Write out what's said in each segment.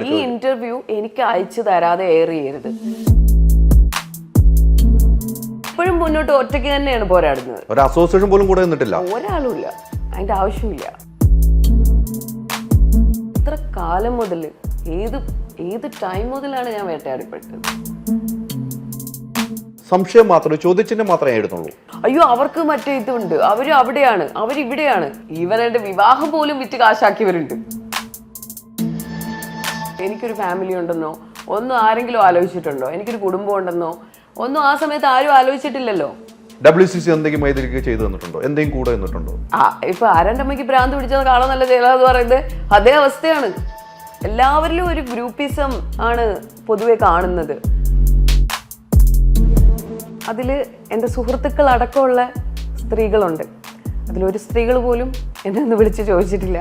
ഈ ഇന്റർവ്യൂ എനിക്ക് അയച്ചു തരാതെ എയർ ചെയ്യരുത്. ഇപ്പോഴും മുന്നോട്ട് ഒറ്റയ്ക്ക് തന്നെയാണ് പോരാടുന്നത്. ഒരു അസോസിയേഷൻ പോലും കൂടെ നിന്നിട്ടില്ല, ഒരാളും ഇല്ല, അതിന്റെ ആവശ്യമില്ല. ഇത്ര കാലം മുതൽ ഏത് ടൈം മുതലാണ് ഞാൻ വേട്ടയാടിപ്പെട്ടത്? സംശയം മാത്രമേ, ചോദ്യചിഹ്നം മാത്രമേ എഴുതുന്നുള്ളൂ. അയ്യോ, അവർക്ക് മറ്റേ ഇതുണ്ട്, അവര് അവിടെയാണ്, അവരിവിടെയാണ്. ഈവൻ എന്റെ വിവാഹം പോലും വിറ്റ് കാശാക്കിയവരുണ്ട്. എനിക്കൊരു ഫാമിലി ഉണ്ടെന്നോ ഒന്നും ആരെങ്കിലും ആലോചിച്ചിട്ടുണ്ടോ? എനിക്കൊരു കുടുംബം ഉണ്ടെന്നോ ഒന്നും ആ സമയത്ത് ആരും ആലോചിച്ചിട്ടില്ലല്ലോ. WCC എന്തെങ്കിലും മൈഥിലിക്ക് ചെയ്തു തന്നിട്ടുണ്ടോ? എന്തെങ്കിലും കൂടെ നിന്നിട്ടുണ്ടോ? ഇപ്പൊ ആരാൻ്റെ അമ്മയ്ക്ക് ഭ്രാന്ത് പിടിച്ചത് കാണാൻ നല്ല ചെയ്യലാന്ന് പറയുന്നത് അതേ അവസ്ഥയാണ്. എല്ലാവരിലും ഒരു ഗ്രൂപ്പിസം ആണ് പൊതുവെ കാണുന്നത്. അതില് എൻ്റെ സുഹൃത്തുക്കൾ അടക്കമുള്ള സ്ത്രീകളുണ്ട്. അതിലൊരു സ്ത്രീകൾ പോലും എന്നെ ഒന്ന് വിളിച്ച് ചോദിച്ചിട്ടില്ല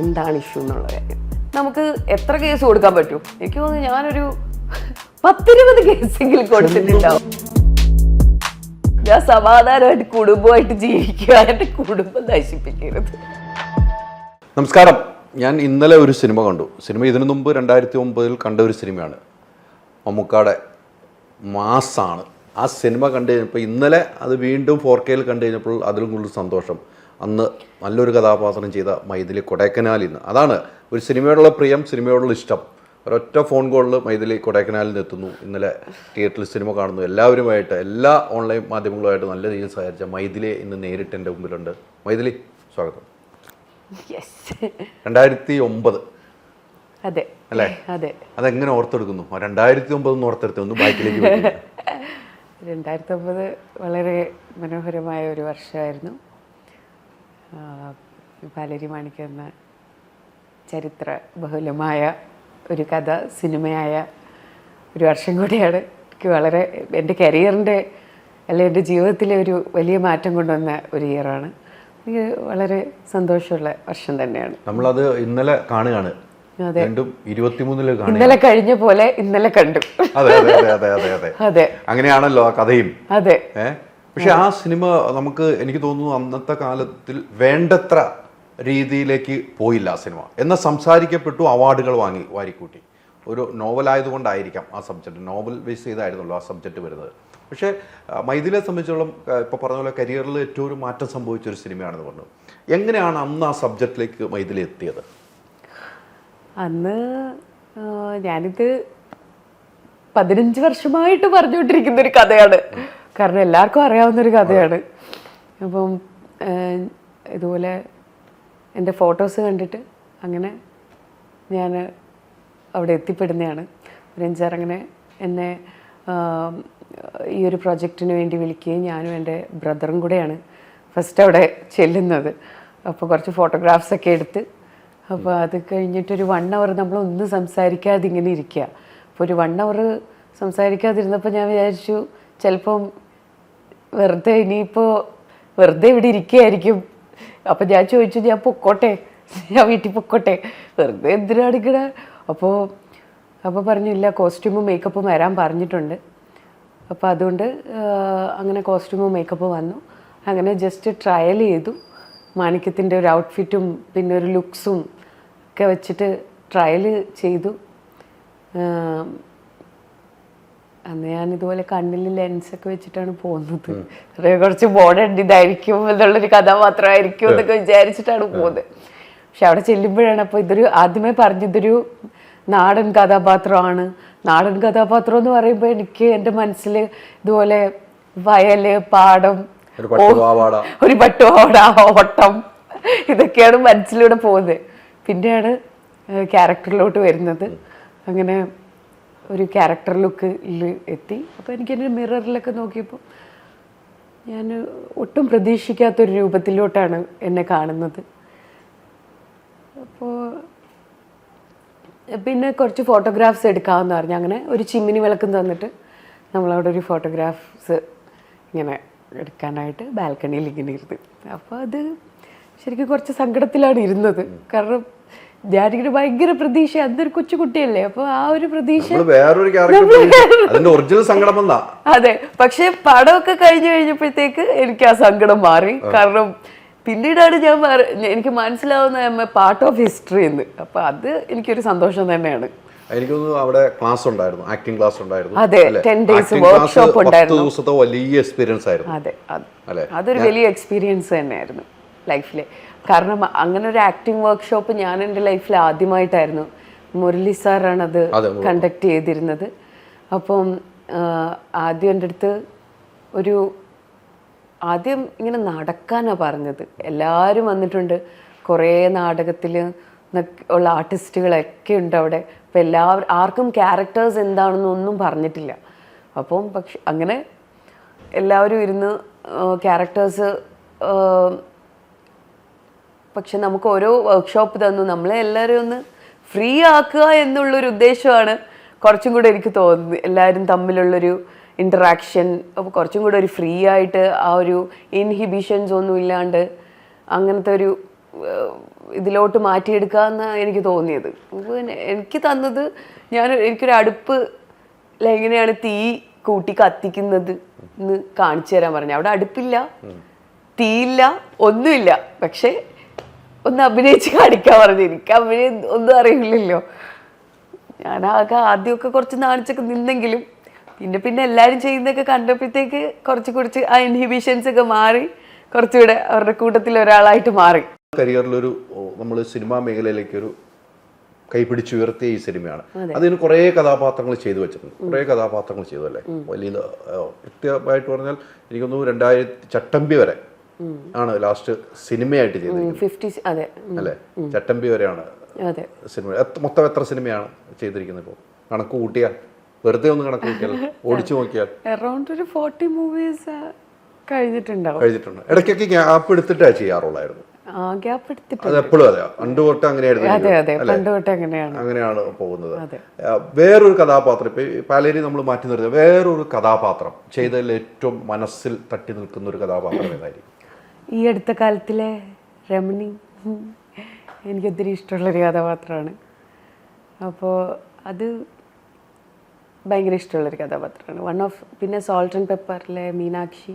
എന്താണ് ഇഷ്യൂ എന്നുള്ള കാര്യം. നമുക്ക് എത്ര കേസ് കൊടുക്കാൻ പറ്റും? എനിക്ക് തോന്നുന്നു ഞാനൊരു 10-20 കേസെങ്കിലും കൊടുത്തിട്ടുണ്ടാവും. ഞാൻ സമാധാനമായിട്ട് കുടുംബമായിട്ട് ജീവിക്കുക, എൻ്റെ കുടുംബം നശിപ്പിക്കരുത്. നമസ്കാരം. ഞാൻ ഇന്നലെ ഒരു സിനിമ കണ്ടു. സിനിമ ഇതിനു മുമ്പ് 2009 കണ്ട ഒരു സിനിമയാണ്. മമ്മൂക്കാടെ മാസാണ്. ആ സിനിമ കണ്ടു കഴിഞ്ഞപ്പോൾ ഇന്നലെ അത് വീണ്ടും 4K കണ്ടു കഴിഞ്ഞപ്പോൾ അതിലും കൂടുതൽ സന്തോഷം. അന്ന് നല്ലൊരു കഥാപാത്രം ചെയ്ത മൈഥിലി കൊടൈക്കനാലിൽ നിന്ന്. അതാണ് ഒരു സിനിമയോടുള്ള പ്രിയം, സിനിമയോടുള്ള ഇഷ്ടം. ഒരൊറ്റ ഫോൺ കോളിൽ മൈഥിലി കൊടൈക്കനാലിൽ നിന്ന് എത്തുന്നു. ഇന്നലെ തിയേറ്ററിൽ സിനിമ കാണുന്നു. എല്ലാവരുമായിട്ട്, എല്ലാ ഓൺലൈൻ മാധ്യമങ്ങളുമായിട്ട് നല്ല രീതിയിൽ സഹകരിച്ച മൈഥിലി ഇന്ന് നേരിട്ട് എൻ്റെ മുമ്പിലുണ്ട്. മൈഥിലി, സ്വാഗതം. 2009 അതെ അല്ലേ? അതെ. അതെങ്ങനെ ഓർത്തെടുക്കുന്നു? 2009 ഓർത്തെടുത്ത് ഒന്ന് ബാക്കിലേക്ക് 2009 വളരെ മനോഹരമായ ഒരു വർഷമായിരുന്നു. പാലേരി മാണിക്യം എന്ന ചരിത്ര ബഹുലമായ ഒരു കഥ സിനിമയായ ഒരു വർഷം കൂടിയാണ്. എനിക്ക് വളരെ എൻ്റെ കരിയറിൻ്റെ അല്ലെങ്കിൽ എൻ്റെ ജീവിതത്തിലെ ഒരു വലിയ മാറ്റം കൊണ്ടുവന്ന ഒരു ഇയറാണ്. എനിക്ക് വളരെ സന്തോഷമുള്ള വർഷം തന്നെയാണ്. നമ്മളത് ഇന്നലെ കാണുകയാണ്. ഇന്നലെ കഴിഞ്ഞ പോലെ ഇന്നലെ കണ്ടു. അതെ അതെ അതെ അതെ അതെ അതെ, അങ്ങനെയാണല്ലോ ആ കഥയും. അതെ. പക്ഷെ ആ സിനിമ നമുക്ക്, എനിക്ക് തോന്നുന്നു അന്നത്തെ കാലത്തിൽ വേണ്ടത്ര രീതിയിലേക്ക് പോയില്ല ആ സിനിമ. എന്നാൽ സംസാരിക്കപ്പെട്ടു, അവാർഡുകൾ വാരിക്കൂട്ടി. ഒരു നോവലായതുകൊണ്ടായിരിക്കാം ആ സബ്ജക്റ്റ്, നോവൽ ബേസ് ചെയ്തായിരുന്നല്ലോ ആ സബ്ജക്റ്റ് വരുന്നത്. പക്ഷേ മൈഥിലിയെ സംബന്ധിച്ചോളം ഇപ്പോൾ പറഞ്ഞ പോലെ കരിയറിൽ ഏറ്റവും ഒരു മാറ്റം സംഭവിച്ച ഒരു സിനിമയാണെന്ന് പറഞ്ഞു. എങ്ങനെയാണ് അന്ന് ആ സബ്ജക്റ്റിലേക്ക് മൈഥിലി എത്തിയത്? അന്ന് ഞാനിത് 15 വർഷമായിട്ട് പറഞ്ഞുകൊണ്ടിരിക്കുന്ന ഒരു കഥയാണ്. കാരണം എല്ലാവർക്കും അറിയാവുന്നൊരു കഥയാണ്. അപ്പം ഇതുപോലെ എൻ്റെ ഫോട്ടോസ് കണ്ടിട്ട് അങ്ങനെ ഞാൻ അവിടെ എത്തിപ്പെടുന്നതാണ്. രഞ്ജാർ അങ്ങനെ എന്നെ ഈ ഒരു പ്രൊജക്റ്റിന് വേണ്ടി വിളിക്കുകയും ഞാനും എൻ്റെ ബ്രദറും കൂടെയാണ് ഫസ്റ്റ് അവിടെ ചെല്ലുന്നത്. അപ്പോൾ കുറച്ച് ഫോട്ടോഗ്രാഫ്സൊക്കെ എടുത്ത്, അപ്പോൾ അത് കഴിഞ്ഞിട്ടൊരു 1 hour നമ്മളൊന്നും സംസാരിക്കാതെ ഇങ്ങനെ ഇരിക്കുക. അപ്പോൾ ഒരു 1 hour സംസാരിക്കാതിരുന്നപ്പോൾ ഞാൻ വിചാരിച്ചു ചിലപ്പം ഇനിയിപ്പോൾ വെറുതെ ഇവിടെ ഇരിക്കുകയായിരിക്കും. അപ്പം ഞാൻ ചോദിച്ചു, ഞാൻ പൊക്കോട്ടെ, ഞാൻ വീട്ടിൽ പൊക്കോട്ടെ, വെറുതെ എന്തിനാണിക്കണ? അപ്പോൾ പറഞ്ഞില്ല, കോസ്റ്റ്യൂമും മേക്കപ്പും വരാൻ പറഞ്ഞിട്ടുണ്ട്. അപ്പോൾ അതുകൊണ്ട് അങ്ങനെ കോസ്റ്റ്യൂമും മേക്കപ്പും വന്നു. അങ്ങനെ ജസ്റ്റ് ട്രയൽ ചെയ്തു. മാണിക്യത്തിൻ്റെ ഒരു ഔട്ട്ഫിറ്റും പിന്നെ ഒരു ലുക്സും ഒക്കെ വെച്ചിട്ട് ട്രയൽ ചെയ്തു. അന്ന് ഞാനിതുപോലെ കണ്ണിൽ ലെൻസൊക്കെ വെച്ചിട്ടാണ് പോകുന്നത്. കുറച്ച് മോഡേൺ ഇതായിരിക്കും എന്നുള്ളൊരു കഥാപാത്രമായിരിക്കും എന്നൊക്കെ വിചാരിച്ചിട്ടാണ് പോകുന്നത്. പക്ഷെ അവിടെ ചെല്ലുമ്പോഴാണ് അപ്പോൾ ആദ്യമേ പറഞ്ഞതൊരു നാടൻ കഥാപാത്രമാണ്. നാടൻ കഥാപാത്രം എന്ന് പറയുമ്പോൾ എനിക്ക് എൻ്റെ മനസ്സിൽ ഇതുപോലെ വയല്, പാടം, ഒരു പട്ടുപാവാട, ഓട്ടം, ഇതൊക്കെയാണ് മനസ്സിലൂടെ പോകുന്നത്. പിന്നെയാണ് ക്യാരക്ടറിലോട്ട് വരുന്നത്. അങ്ങനെ ഒരു ക്യാരക്ടർ ലുക്കിൽ എത്തി. അപ്പോൾ എനിക്കെൻ്റെ മിററിലൊക്കെ നോക്കിയപ്പോൾ ഞാൻ ഒട്ടും പ്രതീക്ഷിക്കാത്തൊരു രൂപത്തിലോട്ടാണ് എന്നെ കാണുന്നത്. അപ്പോൾ പിന്നെ കുറച്ച് ഫോട്ടോഗ്രാഫ്സ് എടുക്കാമെന്ന് പറഞ്ഞു. അങ്ങനെ ഒരു ചിമ്മിനി വിളക്കം തന്നിട്ട് നമ്മളവിടെ ഒരു ഫോട്ടോഗ്രാഫ്സ് ഇങ്ങനെ എടുക്കാനായിട്ട് ബാൽക്കണിയിൽ ഇങ്ങനെ ഇരുന്ന്. അപ്പോൾ അത് ശരിക്കും കുറച്ച് സങ്കടത്തിലാണ് ഇരുന്നത്. കാരണം ഞാനിങ്ങനെ ഭയങ്കര പ്രതീക്ഷ, അതൊരു കൊച്ചുകുട്ടിയല്ലേ, അപ്പൊ ആ ഒരു പ്രതീക്ഷ. അതെ. പക്ഷെ പടമൊക്കെ കഴിഞ്ഞു കഴിഞ്ഞപ്പോഴത്തേക്ക് എനിക്ക് ആ സങ്കടം മാറി. കാരണം പിന്നീടാണ് എനിക്ക് മനസ്സിലാവുന്ന പാർട്ട് ഓഫ് ഹിസ്റ്ററി എന്ന്. അപ്പൊ അത് എനിക്കൊരു സന്തോഷം തന്നെയാണ്. എനിക്കൊന്ന് അവിടെ ക്ലാസ് ഉണ്ടായിരുന്നു, ആക്ടിംഗ് ക്ലാസ് ഉണ്ടായിരുന്നു. അതെ, 10 days workshop ഉണ്ടായിരുന്നു. 10 ദിവസത്തെ വലിയ എക്സ്പീരിയൻസ് ആയിരുന്നു. അതെ, അതൊരു വലിയ എക്സ്പീരിയൻസ് തന്നെയായിരുന്നു ലൈഫിൽ. കാരണം അങ്ങനെ ഒരു ആക്ടിംഗ് വർക്ക്ഷോപ്പ് ഞാൻ എൻ്റെ ലൈഫിൽ ആദ്യമായിട്ടായിരുന്നു. മുരളി സാറാണ് അത് കണ്ടക്ട് ചെയ്തിരുന്നത്. അപ്പം ആദ്യം എൻ്റെ അടുത്ത് ആദ്യം ഇങ്ങനെ നടക്കാനാണ് പറഞ്ഞത്. എല്ലാവരും വന്നിട്ടുണ്ട്, കുറേ നാടകത്തിൽ ഉള്ള ആർട്ടിസ്റ്റുകളൊക്കെ ഉണ്ട് അവിടെ. അപ്പം ആർക്കും ക്യാരക്ടേഴ്സ് എന്താണെന്നൊന്നും പറഞ്ഞിട്ടില്ല. അപ്പം പക്ഷെ അങ്ങനെ എല്ലാവരും ഇരുന്ന് ക്യാരക്ടേഴ്സ്, പക്ഷെ നമുക്ക് ഓരോ വർക്ക്ഷോപ്പ് തന്നു. നമ്മളെ എല്ലാവരും ഒന്ന് ഫ്രീ ആക്കുക എന്നുള്ളൊരു ഉദ്ദേശമാണ് കുറച്ചും കൂടെ എനിക്ക് തോന്നുന്നത്. എല്ലാവരും തമ്മിലുള്ളൊരു ഇൻറ്ററാക്ഷൻ, അപ്പോൾ കുറച്ചും കൂടെ ഒരു ഫ്രീ ആയിട്ട്, ആ ഒരു ഇൻഹിബിഷൻസ് ഒന്നും ഇല്ലാണ്ട് അങ്ങനത്തെ ഒരു ഇതിലോട്ട് മാറ്റിയെടുക്കുക എന്നാണ് എനിക്ക് തോന്നിയത്. പിന്നെ എനിക്ക് തന്നത്, എനിക്കൊരു അടുപ്പ് എങ്ങനെയാണ് തീ കൂട്ടി കത്തിക്കുന്നത് എന്ന് കാണിച്ചു തരാൻ പറഞ്ഞു. അവിടെ അടുപ്പില്ല, തീയില്ല, ഒന്നുമില്ല, പക്ഷെ ഒന്ന് അഭിനയിച്ച് കാണിക്കാൻ പറഞ്ഞു. എനിക്ക് അഭിനയം ഒന്നും അറിയില്ലല്ലോ. ഞാനാകെ ആദ്യമൊക്കെ കുറച്ച് നാണിച്ചൊക്കെ നിന്നെങ്കിലും പിന്നെ എല്ലാവരും ചെയ്യുന്നതൊക്കെ കണ്ടപ്പോഴത്തേക്ക് കുറച്ച് ആ ഇൻഹിബിഷൻസ് ഒക്കെ മാറി കുറച്ചുകൂടെ അവരുടെ കൂട്ടത്തിൽ ഒരാളായിട്ട് മാറി. കരിയറിലൊരു നമ്മൾ സിനിമാ മേഖലയിലേക്ക് ഒരു കൈപിടിച്ചുയർത്തിയ ഈ സിനിമയാണ്. അതിന് കുറേ കഥാപാത്രങ്ങൾ ചെയ്തു വെച്ചിട്ടുണ്ട്, കുറേ കഥാപാത്രങ്ങൾ ചെയ്തു അല്ലേ. വലിയ കൃത്യമായിട്ട് പറഞ്ഞാൽ എനിക്കൊന്നു 2000 ചട്ടമ്പി വരെ ആണ് ലാസ്റ്റ് സിനിമയായിട്ട് ചെയ്തിരിക്കുന്നത് അല്ലേ. ചട്ടമ്പി വരെയാണ് സിനിമ. മൊത്തം എത്ര സിനിമയാണ് ചെയ്തിരിക്കുന്നത് ഇപ്പോൾ കണക്ക് കൂട്ടിയാൽ? വെറുതെ ഒന്ന് കണക്ക് കൂട്ടിയാൽ, ഓടിച്ചു നോക്കിയാൽ അറൗണ്ട് ഒരു 40 മൂവീസ് കഴിഞ്ഞിട്ടുണ്ട്. ഇടയ്ക്കൊക്കെ ഗ്യാപ്പ് എടുത്തിട്ടാണ് ചെയ്യാറുള്ളായിരുന്നു. അത് എപ്പോഴും അതെ, പണ്ട് തൊട്ട് അങ്ങനെയാണ് പോകുന്നത്. വേറൊരു കഥാപാത്രം ഇപ്പൊ പലരും നമ്മൾ മാറ്റി നിർത്തുക, വേറൊരു കഥാപാത്രം ചെയ്തതിൽ ഏറ്റവും മനസ്സിൽ തട്ടി നിൽക്കുന്ന ഒരു കഥാപാത്രം ഏതായിരിക്കും? ഈ അടുത്ത കാലത്തിലെ രമണി എനിക്കൊത്തിരി ഇഷ്ടമുള്ളൊരു കഥാപാത്രമാണ്. അപ്പോൾ അത് ഭയങ്കര ഇഷ്ടമുള്ളൊരു കഥാപാത്രമാണ്. പിന്നെ സോൾട്ട് ആൻഡ് പെപ്പറിലെ മീനാക്ഷി,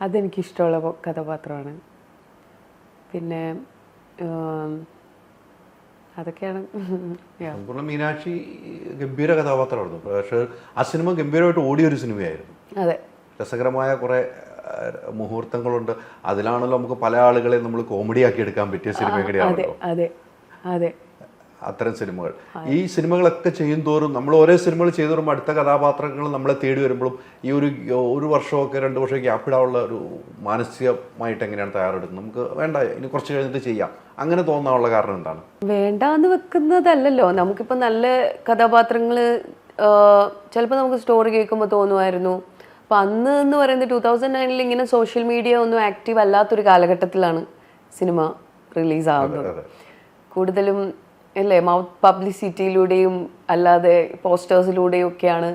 അതെനിക്കിഷ്ടമുള്ള കഥാപാത്രമാണ്. പിന്നെ അതൊക്കെയാണ്. മീനാക്ഷി ഗംഭീര കഥാപാത്രമായിരുന്നു. പക്ഷേ ആ സിനിമ ഗംഭീരമായിട്ട് ഓടിയൊരു സിനിമയായിരുന്നു. അതെ, രസകരമായ കുറെ മുഹൂർത്തങ്ങളുണ്ട്. അതിലാണല്ലോ നമുക്ക് പല ആളുകളെ നമ്മൾ കോമഡിയാക്കി എടുക്കാൻ പറ്റിയ സിനിമ കൂടിയാണല്ലോ അത്തരം സിനിമകൾ. ഈ സിനിമകളൊക്കെ ചെയ്യും തോറും നമ്മൾ ഓരോ സിനിമകൾ ചെയ്തു വരുമ്പോൾ അടുത്ത കഥാപാത്രങ്ങൾ നമ്മളെ തേടി വരുമ്പോഴും ഈ ഒരു വർഷമൊക്കെ 2 വർഷം ഗ്യാപ്പിടാനുള്ള ഒരു മാനസികമായിട്ട് എങ്ങനെയാണ് തയ്യാറെടുക്കുന്നത്? നമുക്ക് വേണ്ട, ഇനി കുറച്ച് കഴിഞ്ഞിട്ട് ചെയ്യാം, അങ്ങനെ തോന്നാനുള്ള കാരണം എന്താണ്? വേണ്ടാന്ന് വെക്കുന്നതല്ലല്ലോ. നമുക്കിപ്പോൾ നല്ല കഥാപാത്രങ്ങൾ ചിലപ്പോൾ നമുക്ക് സ്റ്റോറി കേൾക്കുമ്പോൾ തോന്നുമായിരുന്നു. അപ്പം അന്ന് എന്ന് പറയുന്നത് 2009 ഇങ്ങനെ സോഷ്യൽ മീഡിയ ഒന്നും ആക്റ്റീവ് അല്ലാത്തൊരു കാലഘട്ടത്തിലാണ് സിനിമ റിലീസാവുന്നത്. കൂടുതലും അല്ലേ മൗത്ത് പബ്ലിസിറ്റിയിലൂടെയും അല്ലാതെ പോസ്റ്റേഴ്സിലൂടെയും ഒക്കെയാണ്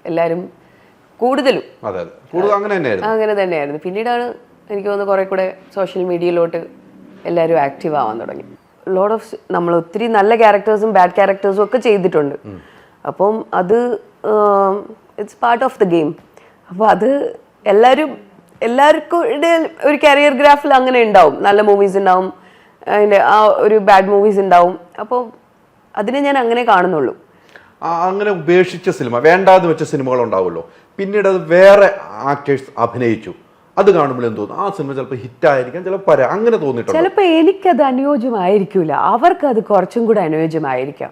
എല്ലാവരും കൂടുതലും അങ്ങനെ തന്നെയായിരുന്നു. പിന്നീടാണ് എനിക്ക് തോന്നുന്നത് കുറെ കൂടെ സോഷ്യൽ മീഡിയയിലോട്ട് എല്ലാവരും ആക്റ്റീവ് ആവാൻ തുടങ്ങി. ലോട്ട് ഓഫ് നമ്മൾ ഒത്തിരി നല്ല ക്യാരക്ടേഴ്സും ബാഡ് ക്യാരക്ടേഴ്സും ഒക്കെ ചെയ്തിട്ടുണ്ട്. അപ്പം അത് it's part of the game. അപ്പോൾ അത് എല്ലാവർക്കും ഒരു കരിയർ ഗ്രാഫിൽ അങ്ങനെ ഉണ്ടാവും. നല്ല മൂവീസ് ഉണ്ടാവും, അതിൻ്റെ ആ ഒരു ബാഡ് മൂവീസ് ഉണ്ടാവും. അപ്പോൾ അതിനെ ഞാൻ അങ്ങനെ കാണുന്നുള്ളൂ. അങ്ങനെ ഉപേക്ഷിച്ച സിനിമ, വേണ്ടാന്ന് വെച്ച സിനിമകൾ ഉണ്ടാവുമല്ലോ, പിന്നീട് അത് വേറെ ആക്ടേഴ്സ് അഭിനയിച്ചു, അത് കാണുമ്പോൾ എന്ത് തോന്നുന്നു? ആ സിനിമ ചിലപ്പോൾ ഹിറ്റായിരിക്കാം, ചിലപ്പോൾ അങ്ങനെ തോന്നിയിട്ടുണ്ട്. ചിലപ്പോൾ എനിക്കത് അനുയോജ്യമായിരിക്കില്ല, അവർക്കത് കുറച്ചും കൂടെ അനുയോജ്യമായിരിക്കാം.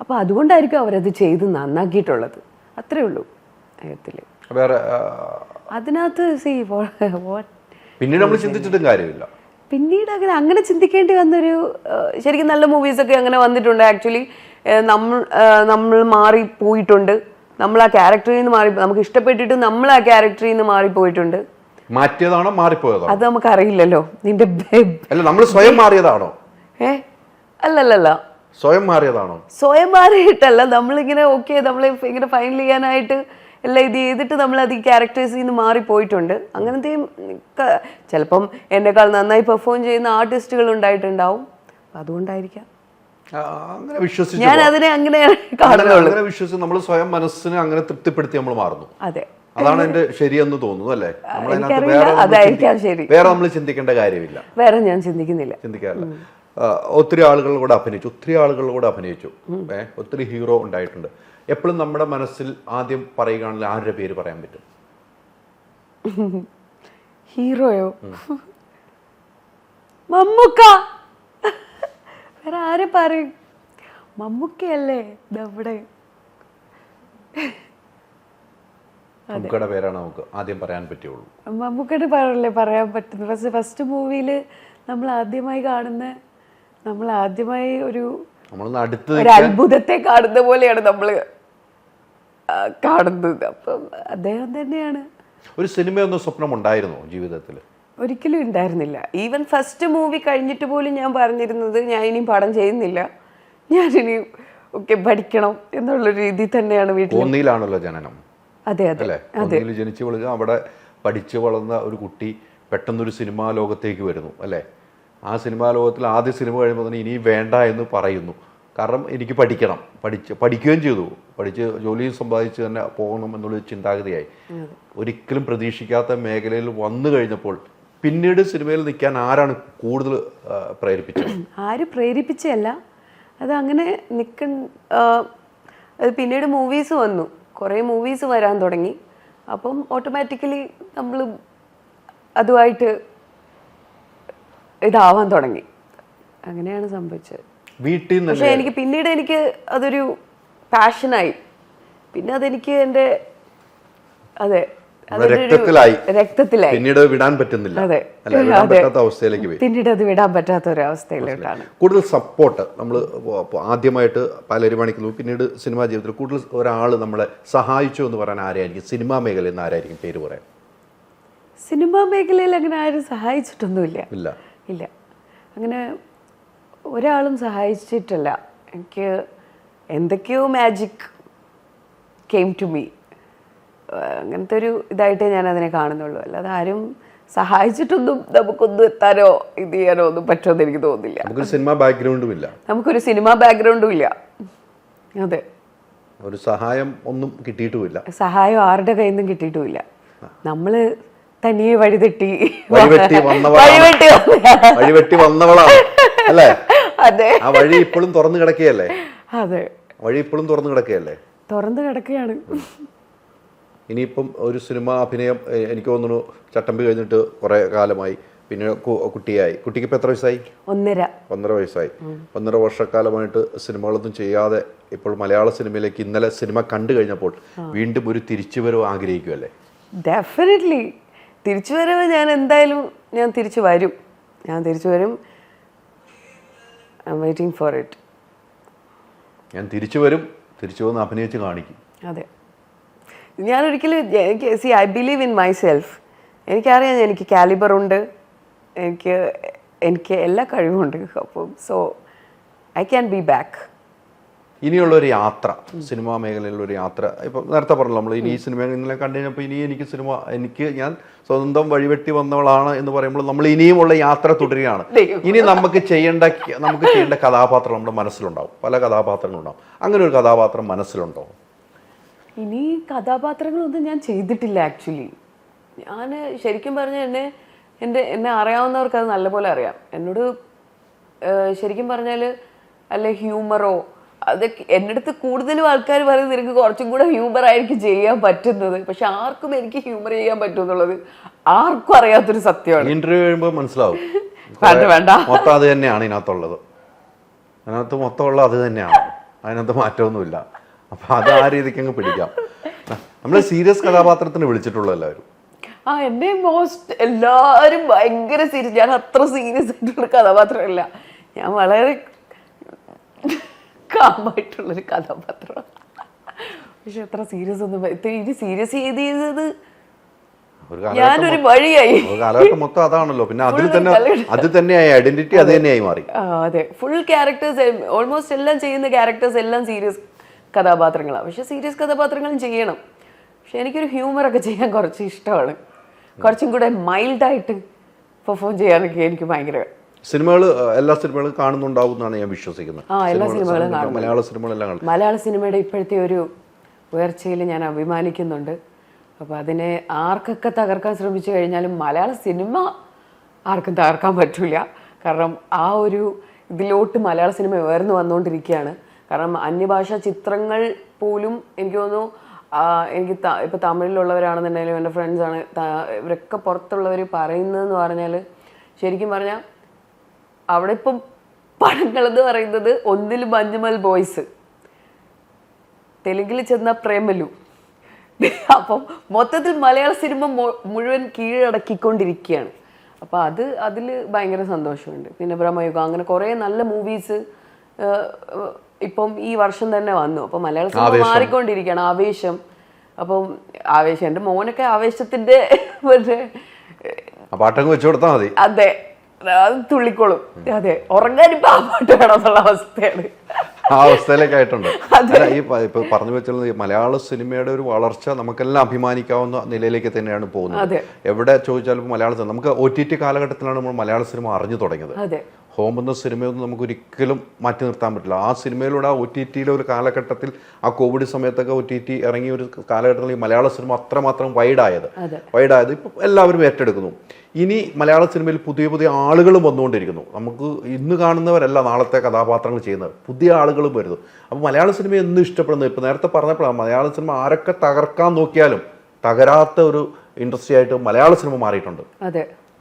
അപ്പോൾ അതുകൊണ്ടായിരിക്കും അവരത് ചെയ്ത് നന്നാക്കിയിട്ടുള്ളത്. അത്രേ ഉള്ളൂ കാര്യത്തിൽ. വേറെ അതിനകത്ത് പിന്നീട് നമ്മൾ ചിന്തിച്ചിട്ടും കാര്യമില്ല. പിന്നീട് അങ്ങനെ ചിന്തിക്കേണ്ടി വന്നൊരു ശരിക്കും നല്ല മൂവീസൊക്കെ അങ്ങനെ വന്നിട്ടുണ്ട്. ആക്ച്വലി നമ്മൾ മാറിപ്പോയിട്ടുണ്ട്. നമ്മൾ ആ ക്യാരക്ടറിൽ നിന്ന് നമുക്ക് ഇഷ്ടപ്പെട്ടിട്ട് നമ്മൾ ആ ക്യാരക്ടറിൽ നിന്ന് മാറിപ്പോയിട്ടുണ്ട്. മാറ്റിയതാണോ മാറിപ്പോയതാണോ അത് നമുക്ക് അറിയില്ലല്ലോ. നിന്റെ നമ്മൾ സ്വയം മാറിയതാണോ? അല്ലല്ല, സ്വയം മാറിയതാണോ? സ്വയം മാറിയിട്ടല്ല. നമ്മളിങ്ങനെ നമ്മളെ ഇങ്ങനെ ഫൈനൽ ചെയ്യാനായിട്ട് എല്ലാം ഇത് ചെയ്തിട്ട് നമ്മളത് ഈ ക്യാരക്ടേഴ്സിൽ നിന്ന് മാറിപ്പോയിട്ടുണ്ട്. അങ്ങനത്തെ ചിലപ്പം എന്നെക്കാൾ നന്നായി പെർഫോം ചെയ്യുന്ന ആർട്ടിസ്റ്റുകൾ ഉണ്ടായിട്ടുണ്ടാവും. അതുകൊണ്ടായിരിക്കാം ഞാൻ അതിനെ അങ്ങനെ വിശ്വസിച്ച് നമ്മൾ സ്വയം മനസ്സിനെ അങ്ങനെ തൃപ്തിപ്പെടുത്തി നമ്മൾ മാറുന്നു. അതെ, അതാണ് എന്റെ ശരിയെന്ന് തോന്നുന്നു അല്ലേ? അതായിരിക്കാം ശരി. വേറെ നമ്മൾ ചിന്തിക്കേണ്ട കാര്യമില്ല. വേറെ ഞാൻ ചിന്തിക്കാറില്ല. ഒത്തിരി ആളുകളുടെ കൂടെ അഭിനയിച്ചു, ഒത്തിരി ഹീറോ ഉണ്ടായിട്ടുണ്ട്. എപ്പോഴും നമ്മുടെ മനസ്സിൽ ആദ്യം പറയുകയാണെങ്കിൽ ആരുടെ പേര് പറയാൻ പറ്റും? ഹീറോയോ? മമ്മൂക്ക. വേറെ ആരെ പറയും? മമ്മൂക്കയല്ലേ നമ്മുടെ. മമ്മൂക്കയുടെ പേരാണ് നമുക്ക് ആദ്യം പറയാൻ പറ്റുള്ളൂ. മമ്മൂക്കയുടെ പറയാൻ പറ്റുന്നത്. പക്ഷെ ഫസ്റ്റ് മൂവിയിൽ നമ്മൾ ആദ്യമായി ഒരു അത്ഭുതത്തെ കാണുന്ന പോലെയാണ് നമ്മൾ കാണുന്നത്. അപ്പം അദ്ദേഹം തന്നെയാണ്. ഒരു സിനിമയൊന്നും സ്വപ്നം ഉണ്ടായിരുന്നോ ജീവിതത്തിൽ? ഒരിക്കലും ഉണ്ടായിരുന്നില്ല. ഈവൻ ഫസ്റ്റ് മൂവി കഴിഞ്ഞിട്ട് പോലും ഞാൻ പറഞ്ഞിരുന്നത് ഞാൻ ഇനിയും പടം ചെയ്യുന്നില്ല, ഞാനിനി പഠിക്കണം എന്നുള്ള രീതി തന്നെയാണ്. വീട്ടിലാണല്ലോ ജനനം. അതെ അതെ അതെ. ജനിച്ചു വളരുക, അവിടെ പഠിച്ചു വളർന്ന ഒരു കുട്ടി പെട്ടെന്നൊരു സിനിമാ ലോകത്തേക്ക് വരുന്നു അല്ലേ. ആ സിനിമാ ലോകത്തിൽ ആദ്യ സിനിമ കഴിയുമ്പോൾ തന്നെ ഇനി വേണ്ട എന്ന് പറയുന്നു. കാരണം എനിക്ക് പഠിക്കുകയും ചെയ്തു, പഠിച്ച് ജോലിയും സമ്പാദിച്ച് തന്നെ പോകണം എന്നുള്ളൊരു ചിന്താഗതിയായി. ഒരിക്കലും പ്രതീക്ഷിക്കാത്ത മേഖലയിൽ വന്നു കഴിഞ്ഞപ്പോൾ പിന്നീട് സിനിമയിൽ നിൽക്കാൻ ആരാണ് കൂടുതൽ പ്രേരിപ്പിച്ചത്? ആര് പ്രേരിപ്പിച്ചല്ല, അത് അങ്ങനെ അത് പിന്നീട് മൂവീസ് വന്നു, കുറേ മൂവീസ് വരാൻ തുടങ്ങി. അപ്പം ഓട്ടോമാറ്റിക്കലി നമ്മൾ അതുമായിട്ട് ഇതാവാൻ തുടങ്ങി. അങ്ങനെയാണ് സംഭവിച്ചത്. വീട്ടിൽ നിന്ന് പക്ഷെ പിന്നീട് എനിക്ക് അതൊരു പാഷനായി. പിന്നെ അതെനിക്ക് എൻ്റെ രക്തത്തിലായി. പിന്നീട് വിടാൻ പറ്റുന്നില്ല. പിന്നീട് അത് വിടാൻ പറ്റാത്ത ഒരു അവസ്ഥയിലോട്ടാണ്. കൂടുതൽ സപ്പോർട്ട് നമ്മൾ ആദ്യമായിട്ട് പലരും കാണിക്കുന്നു. പിന്നീട് സിനിമാ ജീവിതത്തിൽ കൂടുതൽ ഒരാൾ നമ്മളെ സഹായിച്ചു എന്ന് പറയാൻ ആരായിരിക്കും? സിനിമാ മേഖലയിൽ നിന്ന് ആരായിരിക്കും പേര് പറയാൻ? സിനിമാ മേഖലയിൽ അങ്ങനെ ആരും സഹായിച്ചിട്ടൊന്നുമില്ല. ഇല്ല, അങ്ങനെ ഒരാളും സഹായിച്ചിട്ടില്ല. എനിക്ക് എന്തൊക്കെയോ മാജിക് കെയിം ടു മീ, അങ്ങനത്തെ ഒരു ഇതായിട്ടേ ഞാൻ അതിനെ കാണുന്നുള്ളൂ. അല്ലാതെ ആരും സഹായിച്ചിട്ടൊന്നും നമുക്കൊന്നും എത്താനോ ഇത് ചെയ്യാനോ ഒന്നും പറ്റുമെന്ന് എനിക്ക് തോന്നുന്നില്ല. നമുക്കൊരു സിനിമാ ബാക്ക്ഗ്രൗണ്ടും ഇല്ല. അതെ, ഒരു സഹായം ഒന്നും കിട്ടിയിട്ടുമില്ല. സഹായം ആരുടെ കയ്യിൽ നിന്നും കിട്ടിയിട്ടുമില്ല. നമ്മള് തനിയെ വഴിവെട്ടി വന്നവളാണ് അല്ലേ? അതെ, ആ വഴി ഇപ്പോഴും തുറന്നു കിടക്കുകയല്ലേ? അതെ, തുറന്നു കിടക്കുകയാണ്. ഇനിയിപ്പം ഒരു സിനിമ അഭിനയം എനിക്ക് തോന്നുന്നു ചട്ടമ്പി കഴിഞ്ഞിട്ട് കുറേ കാലമായി. പിന്നെ കുട്ടിക്ക് ഇപ്പം എത്ര വയസ്സായി? 1.5 വയസ്സായി. 1.5 വർഷക്കാലമായിട്ട് സിനിമകളൊന്നും ചെയ്യാതെ ഇപ്പോൾ മലയാള സിനിമയിലേക്ക് ഇന്നലെ സിനിമ കണ്ടു കഴിഞ്ഞപ്പോൾ വീണ്ടും ഒരു തിരിച്ചുവരവ് ആഗ്രഹിക്കുമല്ലേ? ഡെഫിനറ്റ്ലി തിരിച്ചുവരവ്. ഞാൻ തിരിച്ചു വരും. I'm waiting for it. ഞാൻ തിരിച്ചു വന്ന് അഭിനയിച്ച് കാണിക്കും. അതെ, ഞാനൊരിക്കലും I believe in myself. എനിക്കറിയാം എനിക്ക് കാലിബർ ഉണ്ട്, എനിക്ക് എല്ലാ കഴിവുമുണ്ട്. അപ്പം so I can be back. ഇനിയുള്ളൊരു യാത്ര, സിനിമാ മേഖലയിലുള്ളൊരു യാത്ര, ഇപ്പം നേരത്തെ പറഞ്ഞല്ലോ നമ്മൾ ഇനി ഈ സിനിമ ഇന്നലെ കണ്ടു കഴിഞ്ഞപ്പോൾ ഞാൻ സ്വന്തം വഴിവെട്ടി വന്നവളാണ് എന്ന് പറയുമ്പോൾ നമ്മൾ ഇനിയുമുള്ള യാത്ര തുടരുകയാണ്. ഇനി നമുക്ക് ചെയ്യേണ്ട കഥാപാത്രം നമ്മുടെ മനസ്സിലുണ്ടാവും, പല കഥാപാത്രങ്ങളുണ്ടാവും. അങ്ങനെ ഒരു കഥാപാത്രം മനസ്സിലുണ്ടോ? ഇനി കഥാപാത്രങ്ങളൊന്നും ഞാൻ ചെയ്തിട്ടില്ല. ആക്ച്വലി ഞാൻ ശരിക്കും പറഞ്ഞാൽ എന്നെ അറിയാവുന്നവർക്ക് അത് നല്ലപോലെ അറിയാം. എന്നോട് ശരിക്കും പറഞ്ഞാൽ അല്ലെ ഹ്യൂമറോ, അതൊക്കെ എൻ്റെ അടുത്ത് കൂടുതലും ആൾക്കാർ പറയുന്നത് നിനക്ക് കുറച്ചും കൂടെ ഹ്യൂമർ ആയിരിക്കും ചെയ്യാൻ പറ്റുന്നത്. പക്ഷെ ആർക്കും എനിക്ക് ഹ്യൂമർ ചെയ്യാൻ പറ്റും എന്നുള്ളത് ആർക്കും അറിയാത്തൊരു സത്യമാണ്. ഇന്റർവ്യൂ കഴിയുമ്പോൾ മനസ്സിലാവും. വേണ്ട, മൊത്തം അത് തന്നെയാണ് ഇതിനകത്തുള്ളത്. അതിനകത്ത് മൊത്തമുള്ള അത് തന്നെയാണ്, അതിനകത്ത് മാറ്റമൊന്നുമില്ല. അപ്പൊ അത് ആ രീതിക്ക് അങ്ങ് പിടിക്കാം. നമ്മള് സീരിയസ് കഥാപാത്രത്തിന് വിളിച്ചിട്ടുള്ള എല്ലാവരും എന്നെ എല്ലാവരും ഭയങ്കര സീരിയസ്. ഞാൻ അത്ര സീരിയസ് ആയിട്ടുള്ള കഥാപാത്രമല്ല. ഞാൻ വളരെ കാമായിട്ടുള്ളൊരു കഥാപാത്രമാണ്. പക്ഷെ അത്ര സീരിയസ് ഒന്നും ഇനി സീരിയസ് ചെയ്തത് ഞാനൊരു വഴിയായി. കാലഘട്ടം മൊത്തം അതാണല്ലോ. പിന്നെ അതിൽ തന്നെയായി ഐഡന്റിറ്റി, അത് തന്നെയായി മാറി. അതെ, ഫുൾ ക്യാരക്ടേഴ്സ്, ഓൾമോസ്റ്റ് എല്ലാം ചെയ്യുന്ന ക്യാരക്ടേഴ്സ് എല്ലാം സീരിയസ് കഥാപാത്രങ്ങളാണ്. പക്ഷെ സീരിയസ് കഥാപാത്രങ്ങളും ചെയ്യണം. പക്ഷെ എനിക്കൊരു ഹ്യൂമറൊക്കെ ചെയ്യാൻ കുറച്ച് ഇഷ്ടമാണ്. കുറച്ചും കൂടെ മൈൽഡായിട്ട് പെർഫോം ചെയ്യാനൊക്കെ എനിക്ക് ഭയങ്കര. എല്ലാ സിനിമകളും കാണുന്നുണ്ടാവും എന്നാണ് ഞാൻ വിശ്വസിക്കുന്നത്. എല്ലാ സിനിമകളും കാണും. മലയാള സിനിമയുടെ ഇപ്പോഴത്തെ ഒരു ഉയർച്ചയിൽ ഞാൻ അഭിമാനിക്കുന്നുണ്ട്. അപ്പോൾ അതിനെ ആർക്കൊക്കെ തകർക്കാൻ ശ്രമിച്ചു കഴിഞ്ഞാലും മലയാള സിനിമ ആർക്കും തകർക്കാൻ പറ്റില്ല. കാരണം ആ ഒരു ഇതിലോട്ട് മലയാള സിനിമ ഉയർന്നു വന്നുകൊണ്ടിരിക്കുകയാണ്. കാരണം അന്യഭാഷാ ചിത്രങ്ങൾ പോലും എനിക്ക് തോന്നുന്നു എനിക്ക് ഇപ്പോൾ തമിഴിലുള്ളവരാണെന്നുണ്ടെങ്കിലും എൻ്റെ ഫ്രണ്ട്സാണ് ഇവരൊക്കെ പുറത്തുള്ളവർ പറയുന്നതെന്ന് പറഞ്ഞാൽ ശരിക്കും പറഞ്ഞാൽ അവിടെ ഇപ്പം പടങ്ങളെന്ന് പറയുന്നത് ഒന്നിൽ മഞ്ഞുമൽ ബോയ്സ്, തെലുങ്കിൽ ചെന്ന പ്രേമലു. അപ്പം മൊത്തത്തിൽ മലയാള സിനിമ മുഴുവൻ കീഴടക്കിക്കൊണ്ടിരിക്കുകയാണ്. അപ്പോൾ അതിൽ ഭയങ്കര സന്തോഷമുണ്ട്. പിന്നെ ബ്രഹ്മയുഗം, അങ്ങനെ കുറേ നല്ല മൂവീസ് ഇപ്പം ഈ വർഷം തന്നെ വന്നു. അപ്പം മലയാള സിനിമ മാറിക്കൊണ്ടിരിക്കുകയാണ്. ആവേശം, അപ്പം ആവേശം എൻ്റെ മോനൊക്കെ ആവേശത്തിൻ്റെ പാട്ടങ്ങ് വെച്ചു കൊടുത്താൽ മതി. അതെ, അത് തുള്ളിക്കോളും. അതെ, ഉറങ്ങാനിപ്പോൾ ആ പാട്ട് വേണമെന്നുള്ള അവസ്ഥയാണ്. ആ അവസ്ഥയിലേക്കായിട്ടുണ്ട്. ഈ ഇപ്പൊ പറഞ്ഞു വെച്ചുള്ളത് മലയാള സിനിമയുടെ ഒരു വളർച്ച നമുക്കെല്ലാം അഭിമാനിക്കാവുന്ന നിലയിലേക്ക് തന്നെയാണ് പോകുന്നത്. എവിടെ ചോദിച്ചാലും മലയാള സിനിമ നമുക്ക് OTT കാലഘട്ടത്തിലാണ് നമ്മൾ മലയാള സിനിമ അറിഞ്ഞു തുടങ്ങിയത്. ഹോം എന്ന സിനിമയൊന്നും നമുക്ക് ഒരിക്കലും മാറ്റി നിർത്താൻ പറ്റില്ല. ആ സിനിമയിലൂടെ ആ OTTയിലെ ഒരു കാലഘട്ടത്തിൽ, ആ കോവിഡ് സമയത്തൊക്കെ OTT ഇറങ്ങിയ ഒരു കാലഘട്ടത്തിൽ ഈ മലയാള സിനിമ അത്രമാത്രം വൈഡായത് ഇപ്പം എല്ലാവരും ഏറ്റെടുക്കുന്നു. ഇനി മലയാള സിനിമയിൽ പുതിയ പുതിയ ആളുകളും വന്നുകൊണ്ടിരിക്കുന്നു. നമുക്ക് ഇന്ന് കാണുന്നവരല്ല നാളത്തെ കഥാപാത്രങ്ങൾ ചെയ്യുന്നത്, പുതിയ ആളുകളും വരുന്നു. അപ്പോൾ മലയാള സിനിമ എന്നും ഇഷ്ടപ്പെടുന്നത്, ഇപ്പോൾ നേരത്തെ പറഞ്ഞപ്പോഴാണ് മലയാള സിനിമ ആരൊക്കെ തകർക്കാൻ നോക്കിയാലും തകരാത്ത ഒരു ഇൻഡസ്ട്രി ആയിട്ട് മലയാള സിനിമ മാറിയിട്ടുണ്ട്.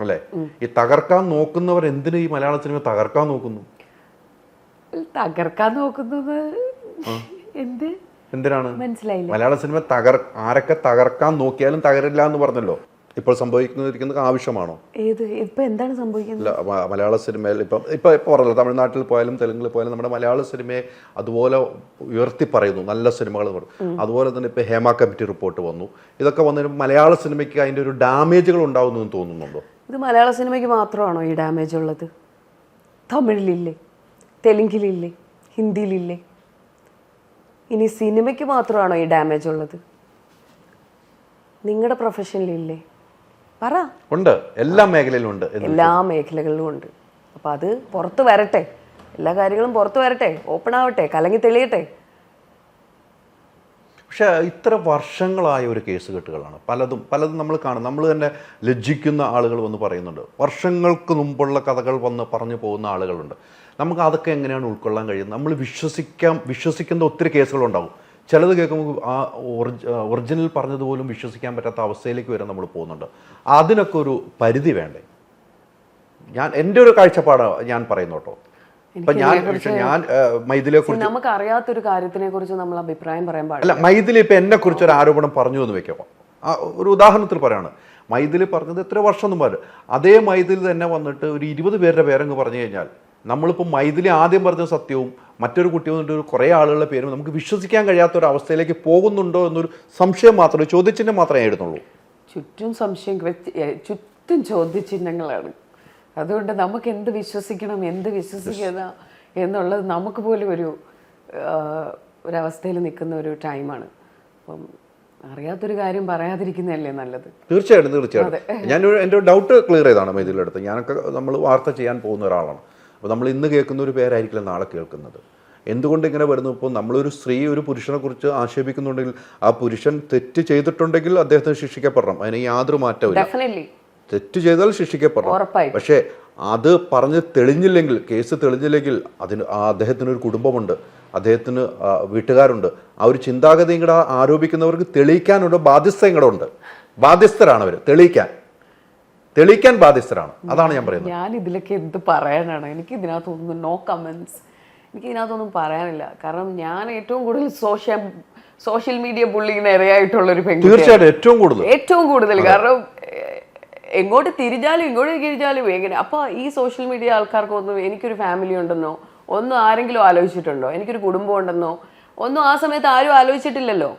അല്ലേ? ഈ തകർക്കാൻ നോക്കുന്നവർ എന്തിനു ഈ മലയാള സിനിമ തകർക്കാൻ നോക്കുന്നു? എന്തിനാണ് മലയാള സിനിമ ആരൊക്കെ തകർക്കാൻ നോക്കിയാലും തകരില്ല എന്ന് പറഞ്ഞല്ലോ. ഇപ്പോൾ സംഭവിക്കുന്ന ആവശ്യമാണോ? എന്താണ് സംഭവിക്കുന്നത്? മലയാള സിനിമയിൽ ഇപ്പൊ പറഞ്ഞല്ലോ, തമിഴ്നാട്ടിൽ പോയാലും തെലുങ്കിൽ പോയാലും നമ്മുടെ മലയാള സിനിമയെ അതുപോലെ ഉയർത്തി പറയുന്നു, നല്ല സിനിമകൾ പറയും. അതുപോലെ തന്നെ ഇപ്പൊ ഹേമ കമ്മിറ്റി റിപ്പോർട്ട് വന്നു. ഇതൊക്കെ വന്നതിന് മലയാള സിനിമയ്ക്ക് അതിന്റെ ഒരു ഡാമേജുകൾ ഉണ്ടാവുന്നു എന്ന് തോന്നുന്നുണ്ടോ? ഇത് മലയാള സിനിമയ്ക്ക് മാത്രമാണോ ഈ ഡാമേജ് ഉള്ളത്? തമിഴിലില്ലേ, തെലുങ്കിലില്ലേ, ഹിന്ദിയിലില്ലേ? ഇനി സിനിമയ്ക്ക് മാത്രമാണോ ഈ ഡാമേജ് ഉള്ളത്? നിങ്ങളുടെ പ്രൊഫഷനിലില്ലേ? പറ. ഉണ്ട്, എല്ലാ മേഖലയിലും ഉണ്ട്. എല്ലാ മേഖലകളിലും ഉണ്ട്. അപ്പം അത് പുറത്ത് വരട്ടെ, എല്ലാ കാര്യങ്ങളും പുറത്ത് വരട്ടെ, ഓപ്പൺ ആവട്ടെ, കലങ്ങി തെളിയട്ടെ. പക്ഷേ ഇത്ര വർഷങ്ങളായ ഒരു കേസ് കെട്ടുകളാണ് പലതും നമ്മൾ കാണും. നമ്മൾ തന്നെ ലജ്ജിക്കുന്ന ആളുകൾ വന്ന് പറയുന്നുണ്ട്. വർഷങ്ങൾക്ക് മുമ്പുള്ള കഥകൾ വന്ന് പറഞ്ഞു പോകുന്ന ആളുകളുണ്ട്. നമുക്ക് അതൊക്കെ എങ്ങനെയാണ് ഉൾക്കൊള്ളാൻ കഴിയുന്നത്? നമ്മൾ വിശ്വസിക്കുന്ന ഒത്തിരി കേസുകളുണ്ടാകും. ചിലത് കേൾക്കുമ്പോൾ ആ ഒറിജിനൽ പറഞ്ഞതുപോലും വിശ്വസിക്കാൻ പറ്റാത്ത അവസ്ഥയിലേക്ക് വരെ നമ്മൾ പോകുന്നുണ്ട്. അതിനൊക്കെ ഒരു പരിധി വേണ്ടേ? എൻ്റെ ഒരു കാഴ്ചപ്പാട് ഞാൻ പറയുന്നു കേട്ടോ. ഞാൻ മൈഥിലിയെ കുറിച്ച് നമുക്ക് അറിയാത്തൊരു കാര്യത്തിനെ കുറിച്ച് നമ്മൾ അഭിപ്രായം പറയാൻ പാടില്ല. അല്ല, മൈഥിലി ഇപ്പൊ എന്നെ കുറിച്ച് ഒരു ആരോപണം പറഞ്ഞു എന്ന് വെക്കാം. ഒരു ഉദാഹരണത്തിൽ പറയാണ്, മൈഥിലി പറഞ്ഞത് എത്ര വർഷം മുമ്പ്, അതേ മൈഥിലി തന്നെ വന്നിട്ട് ഒരു 20 പേരുടെ പേരങ്ങ് പറഞ്ഞു കഴിഞ്ഞാൽ നമ്മളിപ്പോൾ മൈഥിലി ആദ്യം പറഞ്ഞ സത്യവും മറ്റൊരു കുട്ടി വന്നിട്ട് ഒരു കുറേ ആളുകളുടെ പേരും നമുക്ക് വിശ്വസിക്കാൻ കഴിയാത്ത ഒരു അവസ്ഥയിലേക്ക് പോകുന്നുണ്ടോ എന്നൊരു സംശയം മാത്രമേ, ചോദ്യചിഹ്നം മാത്രമേ എഴുതുന്നുള്ളൂ. ചുറ്റും ചോദ്യചിഹ്നങ്ങളാണ്. അതുകൊണ്ട് നമുക്ക് എന്ത് വിശ്വസിക്കണം, എന്ത് വിശ്വസിക്കുക എന്നുള്ളത് നമുക്ക് പോലും ഒരവസ്ഥയിൽ നിൽക്കുന്ന ഒരു ടൈമാണ്. അപ്പം അറിയാത്തൊരു കാര്യം പറയാതിരിക്കുന്നതല്ലേ നല്ലത്. തീർച്ചയായിട്ടും. എൻ്റെ ഡൗട്ട് ക്ലിയർ ചെയ്താണ് മൈഥിലിയുടെ അടുത്ത്. ഞാനൊക്കെ നമ്മൾ വാർത്ത ചെയ്യാൻ പോകുന്ന ഒരാളാണ്. അപ്പോൾ നമ്മൾ ഇന്ന് കേൾക്കുന്ന ഒരു പേരായിരിക്കില്ല നാളെ കേൾക്കുന്നത്. എന്തുകൊണ്ട് ഇങ്ങനെ വരുന്നു? ഇപ്പോൾ നമ്മളൊരു സ്ത്രീ ഒരു പുരുഷനെ കുറിച്ച് ആക്ഷേപിക്കുന്നുണ്ടെങ്കിൽ ആ പുരുഷൻ തെറ്റ് ചെയ്തിട്ടുണ്ടെങ്കിൽ അദ്ദേഹത്തിന് ശിക്ഷിക്കപ്പെടണം. അതിന് യാതൊരു മാറ്റമില്ല. തെറ്റ് ചെയ്താൽ ശിക്ഷിക്കപ്പെടണം. പക്ഷേ അത് പറഞ്ഞ് തെളിഞ്ഞില്ലെങ്കിൽ, കേസ് തെളിഞ്ഞില്ലെങ്കിൽ അതിന് അദ്ദേഹത്തിനൊരു കുടുംബമുണ്ട്, അദ്ദേഹത്തിന് വീട്ടുകാരുണ്ട്. ആ ഒരു ചിന്താഗതിയും കൂടെ ആരോപിക്കുന്നവർക്ക് തെളിയിക്കാനുള്ള ബാധ്യസ്ഥയും കൂടെ ഉണ്ട്. ബാധ്യസ്ഥരാണ് അവർ, തെളിയിക്കാൻ ബാധ്യസ്ഥരാണ്. അതാണ് ഞാൻ പറയുന്നത്. ഞാൻ ഇതിലൊക്കെ എന്ത് പറയാനാണ്? എനിക്ക് ഇതിനകത്തൊന്നും നോ കമന്റ്സ്. എനിക്ക് ഇതിനകത്തൊന്നും പറയാനില്ല. കാരണം ഞാൻ ഏറ്റവും കൂടുതൽ സോഷ്യൽ മീഡിയ ബുള്ളിങ്ങിന് ഇരയായിട്ടുള്ളൊരു പെൺകുട്ടി. തീർച്ചയായിട്ടും ഏറ്റവും കൂടുതൽ. കാരണം എങ്ങോട്ട് തിരിഞ്ഞാലും എങ്ങനെ. അപ്പോൾ ഈ സോഷ്യൽ മീഡിയ ആൾക്കാർക്കൊന്നും എനിക്കൊരു ഫാമിലി ഉണ്ടെന്നോ ഒന്നും ആരെങ്കിലും ആലോചിച്ചിട്ടുണ്ടോ? എനിക്കൊരു കുടുംബം ഉണ്ടെന്നോ ഒന്നും ആ സമയത്ത് ആരും ആലോചിച്ചിട്ടില്ലല്ലോ.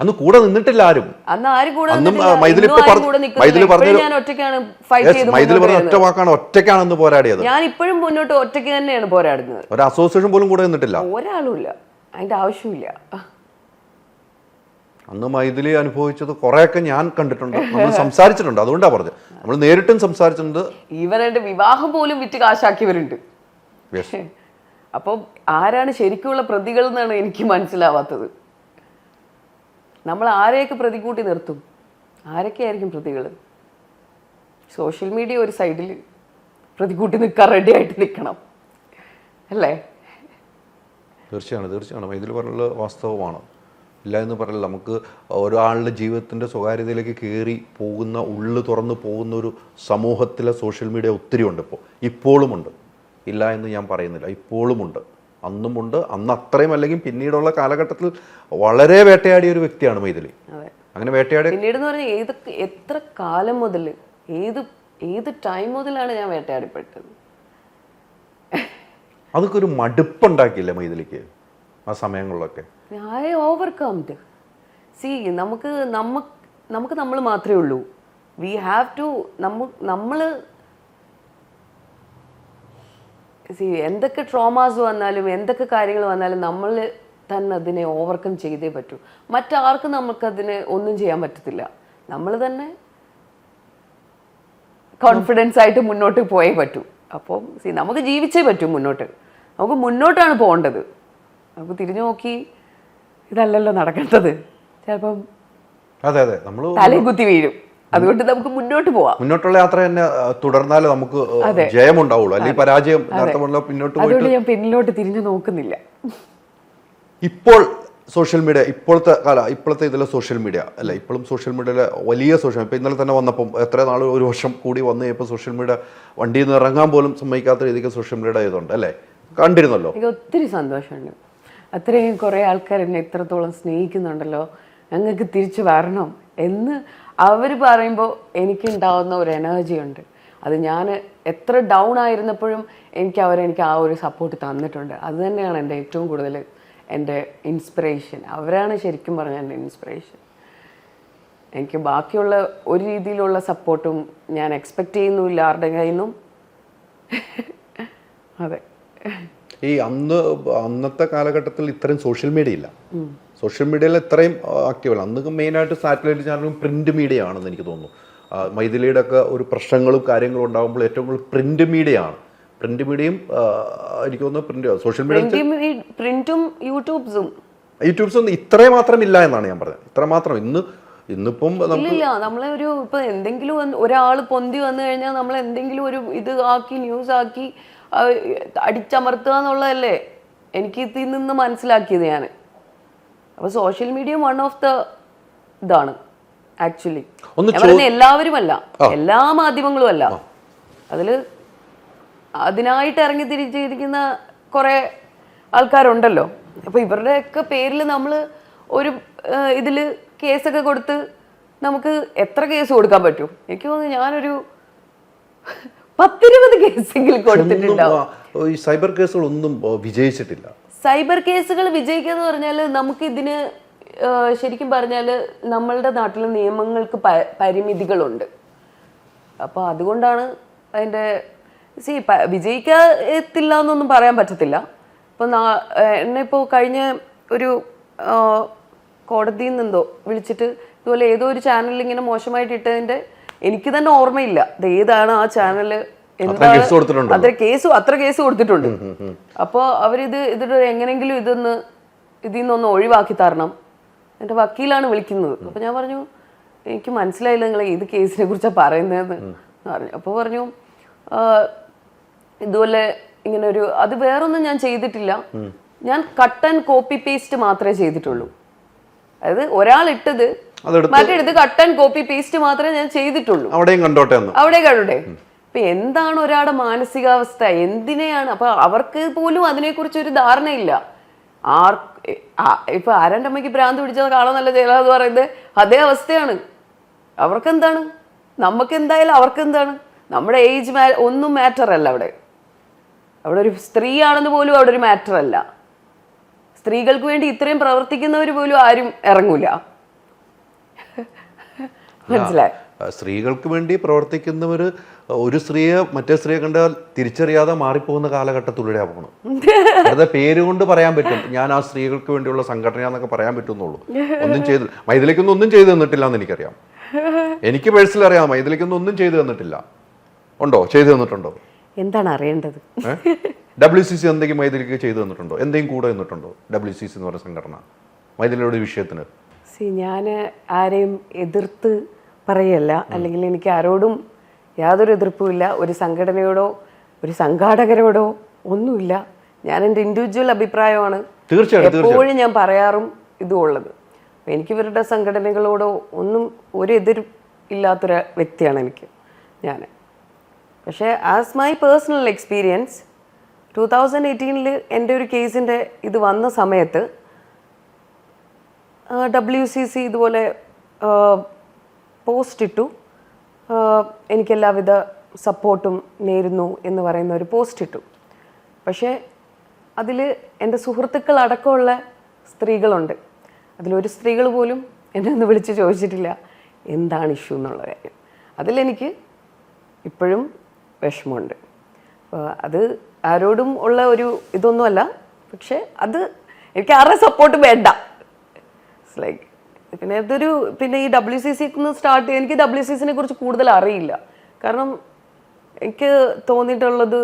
അന്ന് കൂടെ നിന്നിട്ടില്ല ആരും. അന്ന് ആരും കൂടെ ഒറ്റയ്ക്കാണെന്ന് പോരാടിയത്. ഞാൻ ഇപ്പോഴും മുന്നോട്ട് ഒറ്റയ്ക്ക് തന്നെയാണ് പോരാടുന്നത്. ഒരു അസോസിയേഷൻ പോലും കൂടെ നിന്നിട്ടില്ല, ഒരാളുമില്ല. അതിന്റെ ആവശ്യമില്ല. അന്ന് മൈഥിലി അനുഭവിച്ചത് കുറെയൊക്കെ ഞാൻ കണ്ടിട്ടുണ്ട്, നമ്മൾ സംസാരിച്ചിട്ടുണ്ട്. അതുകൊണ്ടാണ് പറഞ്ഞത്, നമ്മൾ നേരിട്ടും സംസാരിച്ചിട്ടുണ്ട്. ഇവരുടെ വിവാഹം പോലും വിറ്റ് കാശാക്കിയവരുണ്ട്. അപ്പം ആരാണ് ശരിക്കുള്ള പ്രതികൾ എന്നാണ് എനിക്ക് മനസ്സിലാവാത്തത്. നമ്മൾ ആരെയൊക്കെ പ്രതികൂട്ടി നിർത്തും? ആരൊക്കെയായിരിക്കും പ്രതികൾ? സോഷ്യൽ മീഡിയ ഒരു സൈഡിൽ, പ്രതികൂട്ടി നിൽക്കാൻ റെഡി ആയിട്ട് നിൽക്കണം അല്ലേ? തീർച്ചയാണ് ഇതിൽ പറഞ്ഞുള്ള വാസ്തവമാണ്. ഇല്ല എന്ന് പറയില്ല. നമുക്ക് ഒരാളുടെ ജീവിതത്തിൻ്റെ സ്വകാര്യതയിലേക്ക് കയറി പോകുന്ന, ഉള്ളു തുറന്ന് പോകുന്ന ഒരു സമൂഹത്തിലെ സോഷ്യൽ മീഡിയ ഒത്തിരി ഉണ്ട്. ഇപ്പോഴുമുണ്ട്, ഇല്ല എന്ന് ഞാൻ പറയുന്നില്ല. ഇപ്പോഴുമുണ്ട്, അന്നുമുണ്ട്. അന്ന് അത്രയും അല്ലെങ്കിൽ പിന്നീടുള്ള കാലഘട്ടത്തിൽ വളരെ വേട്ടയാടിയ ഒരു വ്യക്തിയാണ് മൈഥിലി. അങ്ങനെ വേട്ടയാടി പിന്നീട് എന്ന് പറഞ്ഞാൽ എത്ര കാലം മുതൽ, ഏത് ടൈം മുതലാണ് ഞാൻ വേട്ടയാടിപ്പെട്ടത്? അതൊക്കെ ഒരു മടുപ്പുണ്ടാക്കിയില്ലേ മൈഥിലിക്ക് ആ സമയങ്ങളിലൊക്കെ? ഐ ഓവർകംഡ്. സി നമുക്ക് നമ്മൾ മാത്രമേ ഉള്ളൂ. വി ഹാവ് ടു നമ്മൾ സി എന്തൊക്കെ ട്രോമാസ് വന്നാലും എന്തൊക്കെ കാര്യങ്ങൾ വന്നാലും നമ്മൾ തന്നെ അതിനെ ഓവർകം ചെയ്തേ പറ്റൂ. മറ്റാർക്കും നമുക്കതിനെ ഒന്നും ചെയ്യാൻ പറ്റത്തില്ല. നമ്മൾ തന്നെ കോൺഫിഡൻസ് ആയിട്ട് മുന്നോട്ട് പോയേ പറ്റൂ. അപ്പം സി നമുക്ക് ജീവിച്ചേ പറ്റൂ മുന്നോട്ട്. നമുക്ക് മുന്നോട്ടാണ് പോകേണ്ടത്. നമുക്ക് തിരിഞ്ഞു നോക്കി ഇതല്ലല്ലോ നടക്കേണ്ടത്. ചിലപ്പം അതെ നമ്മൾ തലയും കുത്തി വീഴും. അതുകൊണ്ട് നമുക്ക് മുന്നോട്ട് പോവാം. മുന്നോട്ടുള്ള യാത്ര തന്നെ തുടർന്നാലേ നമുക്ക് ജയമുണ്ടാവുള്ളൂ, അല്ലെങ്കിൽ പരാജയം. അതുകൊണ്ട് ഞാൻ പിന്നിലോട്ട് തിരിഞ്ഞു നോക്കുന്നില്ല. ഇപ്പോൾ സോഷ്യൽ മീഡിയ, ഇപ്പോഴത്തെ ഇതിലെ സോഷ്യൽ മീഡിയ അല്ല, ഇപ്പോഴും സോഷ്യൽ മീഡിയയിലെ വലിയ ഇപ്പം ഇന്നലെ തന്നെ വന്നപ്പം എത്ര നാൾ, ഒരു വർഷം കൂടി വന്ന് ഇപ്പോൾ സോഷ്യൽ മീഡിയ വണ്ടിയിൽ നിന്ന് ഇറങ്ങാൻ പോലും സമ്മതിക്കാത്ത രീതിക്ക് സോഷ്യൽ മീഡിയ ആയതുകൊണ്ട് അല്ലേ, കണ്ടിരുന്നല്ലോ. എനിക്ക് ഒത്തിരി സന്തോഷമുണ്ട്. അത്രയും കുറേ ആൾക്കാർ എന്നെ ഇത്രത്തോളം സ്നേഹിക്കുന്നുണ്ടല്ലോ, ഞങ്ങൾക്ക് തിരിച്ചു വരണം എന്ന് അവർ പറയുമ്പോൾ എനിക്കുണ്ടാവുന്ന ഒരു എനർജി ഉണ്ട്. അത് ഞാൻ എത്ര ഡൗൺ ആയിരുന്നപ്പോഴും എനിക്ക് ആ ഒരു സപ്പോർട്ട് തന്നിട്ടുണ്ട്. അത് തന്നെയാണ് എൻ്റെ ഏറ്റവും കൂടുതൽ എൻ്റെ ഇൻസ്പിറേഷൻ. അവരാണ് ശരിക്കും പറഞ്ഞാൽ എൻ്റെ ഇൻസ്പിറേഷൻ. എനിക്ക് ബാക്കിയുള്ള ഒരു രീതിയിലുള്ള സപ്പോർട്ടും ഞാൻ എക്സ്പെക്റ്റ് ചെയ്യുന്നില്ല ആരുടെ കയ്യിൽ നിന്നും. അതെ, ഈ അന്നത്തെ കാലഘട്ടത്തിൽ ഇത്രയും സോഷ്യൽ മീഡിയ ഇല്ല. സോഷ്യൽ മീഡിയയിൽ ഇത്രയും ആക്റ്റീവല്ല. അന്ന് മെയിനായിട്ട് സാറ്റലൈറ്റ് ചാനലും പ്രിന്റ് മീഡിയ ആണെന്ന് എനിക്ക് തോന്നുന്നു. മൈഥിലിയുടെ ഒക്കെ ഒരു പ്രശ്നങ്ങളും കാര്യങ്ങളും ഉണ്ടാകുമ്പോൾ ഏറ്റവും കൂടുതൽ പ്രിന്റ് മീഡിയ ആണ്. പ്രിന്റ് മീഡിയയും എനിക്ക് തോന്നുന്നു സോഷ്യൽ മീഡിയ, പ്രിന്റും യൂട്യൂബ്സും ഇത്രയും മാത്രം ഇല്ല എന്നാണ് ഞാൻ പറഞ്ഞത്. ഇത്ര മാത്രം ഇന്നിപ്പം ഇല്ല. നമ്മളെ ഇപ്പൊ എന്തെങ്കിലും ഒരാൾ പൊന്തി വന്നു കഴിഞ്ഞാൽ നമ്മൾ എന്തെങ്കിലും ഒരു ഇത് ആക്കി ന്യൂസ് ആക്കി അടിച്ചമർത്തുക എന്നുള്ളതല്ലേ എനിക്ക് ഇതിൽ നിന്ന് മനസ്സിലാക്കിയത് ഞാൻ. അപ്പൊ social media one of the ഇതാണ് ആക്ച്വലി. എല്ലാവരും അല്ല, എല്ലാ മാധ്യമങ്ങളും അല്ല. അതിനായിട്ട് ഇറങ്ങി തിരിച്ചിരിക്കുന്ന കുറെ ആൾക്കാരുണ്ടല്ലോ. അപ്പൊ ഇവരുടെയൊക്കെ പേരിൽ നമ്മൾ ഒരു ഇതില് കേസൊക്കെ കൊടുത്ത് നമുക്ക് എത്ര കേസ് കൊടുക്കാൻ പറ്റും? എനിക്ക് തോന്നുന്നു ഞാനൊരു 10-20 കേസെങ്കിലും കൊടുത്തിട്ടുണ്ടാവും. ഈ സൈബർ കേസുകളൊന്നും വിജയിച്ചിട്ടില്ല. സൈബർ കേസുകൾ വിജയിക്കുക എന്ന് പറഞ്ഞാൽ നമുക്ക് ഇതിന് ശരിക്കും പറഞ്ഞാൽ നമ്മളുടെ നാട്ടിലെ നിയമങ്ങൾക്ക് പരിമിതികളുണ്ട്. അപ്പോൾ അതുകൊണ്ടാണ് അതിൻ്റെ വിജയിക്കത്തില്ല എന്നൊന്നും പറയാൻ പറ്റത്തില്ല. ഇപ്പം എന്നെ ഇപ്പോൾ കഴിഞ്ഞ ഒരു കോടതിയിൽ നിന്നെന്തോ വിളിച്ചിട്ട് ഇതുപോലെ ഏതോ ഒരു ചാനലിൽ ഇങ്ങനെ മോശമായിട്ട് ഇട്ടതിൻ്റെ എനിക്ക് തന്നെ ഓർമ്മയില്ല ഏതാണ് ആ ചാനല്, എന്താണ് അത്ര കേസ് കൊടുത്തിട്ടുണ്ട്. അപ്പോൾ ഇതിട്ട് എങ്ങനെങ്കിലും ഇതിൽ നിന്നൊന്ന് ഒഴിവാക്കി തരണം. എൻ്റെ വക്കീലാണ് വിളിക്കുന്നത്. അപ്പോൾ ഞാൻ പറഞ്ഞു എനിക്ക് മനസ്സിലായില്ല നിങ്ങൾ ഏത് കേസിനെ കുറിച്ചാണ് പറയുന്നതെന്ന് പറഞ്ഞു. അപ്പോൾ പറഞ്ഞു ഇതുപോലെ ഇങ്ങനെ അത് വേറൊന്നും ഞാൻ ചെയ്തിട്ടില്ല, ഞാൻ കട്ട് ആൻഡ് കോപ്പി പേസ്റ്റ് മാത്രമേ ചെയ്തിട്ടുള്ളൂ. അതായത് ഒരാൾ ഇട്ടത് മറ്റെടുത്ത് കട്ട് ആൻഡ് കോപ്പി പേസ്റ്റ് മാത്രമേ ഞാൻ ചെയ്തിട്ടുള്ളൂ. അവിടെ കണ്ടോട്ടെ. ഇപ്പൊ എന്താണ് ഒരാളുടെ മാനസികാവസ്ഥ, എന്തിനെയാണ്? അപ്പൊ അവർക്ക് പോലും അതിനെക്കുറിച്ച് ഒരു ധാരണയില്ല. ഇപ്പൊ ആരാൻ്റെ അമ്മയ്ക്ക് ഭ്രാന്ത് പിടിച്ചത് കാണാൻ നല്ല ചെയ്യലെന്ന് പറയുന്നത് അതേ അവസ്ഥയാണ്. അവർക്കെന്താണ്, നമുക്ക് എന്തായാലും അവർക്കെന്താണ്? നമ്മുടെ ഏജ് ഒന്നും മാറ്റർ അല്ല. അവിടെ ഒരു സ്ത്രീ ആണെന്ന് പോലും അവിടെ ഒരു മാറ്റർ അല്ല. സ്ത്രീകൾക്ക് വേണ്ടി ഇത്രയും പ്രവർത്തിക്കുന്നവർ പോലും ആരും ഇറങ്ങൂല. മനസ്സിലായി? സ്ത്രീകൾക്ക് വേണ്ടി പ്രവർത്തിക്കുന്നവർ ഒരു സ്ത്രീയെ മറ്റേ സ്ത്രീയെ കണ്ടാൽ തിരിച്ചറിയാതെ മാറിപ്പോകുന്ന കാലഘട്ടത്തിലൂടെയാണ് പോകണം. വെറുതെ പേരുകൊണ്ട് പറയാൻ പറ്റും ഞാൻ ആ സ്ത്രീകൾക്ക് വേണ്ടിയുള്ള സംഘടനയാന്നൊക്കെ പറയാൻ പറ്റുന്നുള്ളൂ. ഒന്നും ചെയ്തു മൈഥിലിക്കൊന്നും ഒന്നും ചെയ്തു തന്നിട്ടില്ല എന്ന് എനിക്കറിയാം. എനിക്ക് പേഴ്സണലി അറിയാം മൈഥിലിക്കൊന്നും ഒന്നും ചെയ്തു തന്നിട്ടില്ല. ഉണ്ടോ? ചെയ്തു തന്നിട്ടുണ്ടോ? എന്താണ് അറിയേണ്ടത്? WCC എന്തെങ്കിലും മൈഥിലിക്ക് ചെയ്തു തന്നിട്ടുണ്ടോ? എന്തെങ്കിലും കൂടെ തന്നിട്ടുണ്ടോ WCC എന്ന് പറയുന്ന സംഘടന മൈഥിലിയുടെ വിഷയത്തിന്? ഞാൻ ആരെയും എതിർത്ത് പറയല്ല, അല്ലെങ്കിൽ എനിക്ക് ആരോടും യാതൊരു എതിർപ്പുമില്ല. ഒരു സംഘടനയോടോ ഒരു സംഘാടകരോടോ ഒന്നുമില്ല. ഞാൻ എൻ്റെ ഇൻഡിവിജ്വൽ അഭിപ്രായമാണ് തീർച്ചയായിട്ടും എപ്പോഴും ഞാൻ പറയാറും ഇതും ഉള്ളത്. എനിക്ക് ഇവരുടെ സംഘടനകളോടോ ഒന്നും ഒരു എതിർ ഇല്ലാത്തൊരു വ്യക്തിയാണ് ഞാൻ. പക്ഷേ ആസ് മൈ പേഴ്സണൽ എക്സ്പീരിയൻസ് 2018 എൻ്റെ ഒരു കേസിൻ്റെ ഇത് വന്ന സമയത്ത് WCC ഇതുപോലെ പോസ്റ്റ് ഇട്ടു, എനിക്കെല്ലാവിധ സപ്പോർട്ടും നേരുന്നു എന്ന് പറയുന്ന ഒരു പോസ്റ്റ് ഇട്ടു. പക്ഷേ അതിൽ എൻ്റെ സുഹൃത്തുക്കൾ അടക്കമുള്ള സ്ത്രീകളുണ്ട്. അതിലൊരു സ്ത്രീകൾ പോലും എന്നെ ഒന്ന് വിളിച്ച് ചോദിച്ചിട്ടില്ല എന്താണ് ഇഷ്യൂ എന്നുള്ള കാര്യം. അതിലെനിക്ക് ഇപ്പോഴും വിഷമമുണ്ട്. അത് ആരോടും ഉള്ള ഒരു ഇതൊന്നുമല്ല, പക്ഷെ അത് എനിക്ക് ആരുടെ സപ്പോർട്ട് വേണ്ട. ഇറ്റ്സ് ലൈക്ക് പിന്നെ ഈ WCC സ്റ്റാർട്ട് എനിക്ക് WCCനെ കുറിച്ച് കൂടുതൽ അറിയില്ല. കാരണം എനിക്ക് തോന്നിയിട്ടുള്ളത്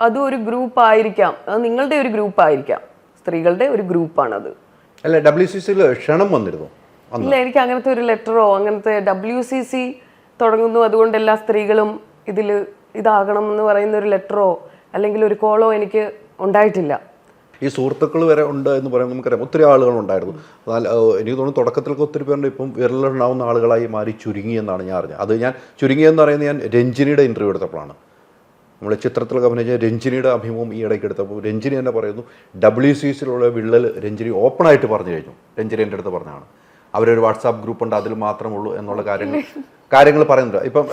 അതും ഒരു ഗ്രൂപ്പ് ആയിരിക്കാം, അത് നിങ്ങളുടെ ഒരു ഗ്രൂപ്പ് ആയിരിക്കാം, സ്ത്രീകളുടെ ഒരു ഗ്രൂപ്പാണത്. അല്ല, WCCയിൽ ക്ഷണം വന്നിരുന്നു? ഇല്ല, എനിക്ക് അങ്ങനത്തെ ഒരു ലെറ്ററോ അങ്ങനത്തെ WCC തുടങ്ങുന്നു അതുകൊണ്ട് എല്ലാ സ്ത്രീകളും ഇതാകണം എന്ന് പറയുന്ന ഒരു ലെറ്ററോ അല്ലെങ്കിൽ ഒരു കോളോ എനിക്ക് ഉണ്ടായിട്ടില്ല. ഈ സുഹൃത്തുക്കൾ വരെ ഉണ്ട് എന്ന് പറയുമ്പോൾ നമുക്കറിയാം ഒത്തിരി ആളുകളുണ്ടായിരുന്നു. എന്നാൽ എനിക്ക് തോന്നുന്നു തുടക്കത്തിലൊക്കെ ഒത്തിരി പേരുടെ ഇപ്പം വിരലുണ്ടാവുന്ന ആളുകളായി മാറി ചുരുങ്ങി എന്നാണ് ഞാൻ അറിഞ്ഞത്. അത് ഞാൻ ചുരുങ്ങിയെന്ന് പറയുന്നത് ഞാൻ രഞ്ജിനിയുടെ ഇൻ്റർവ്യൂ എടുത്തപ്പോഴാണ്. നമ്മൾ ചിത്രത്തിലൊക്കെ അഭിനയിച്ച രഞ്ജിനിയുടെ അഭിമുഖം ഈ ഇടയ്ക്ക് എടുത്തപ്പോൾ രഞ്ജിനി തന്നെ പറയുന്നു WCCയിലുള്ള വിള്ളൽ രഞ്ജിനി ഓപ്പണായിട്ട് പറഞ്ഞു കഴിഞ്ഞു. രഞ്ജിനി എൻ്റെ അടുത്ത് പറഞ്ഞതാണ് അവരൊരു വാട്സാപ്പ് ഗ്രൂപ്പ് ഉണ്ട്, അതിൽ മാത്രമുള്ളൂ എന്നുള്ള കാര്യങ്ങൾ പറയുന്നുണ്ട്. ഇപ്പം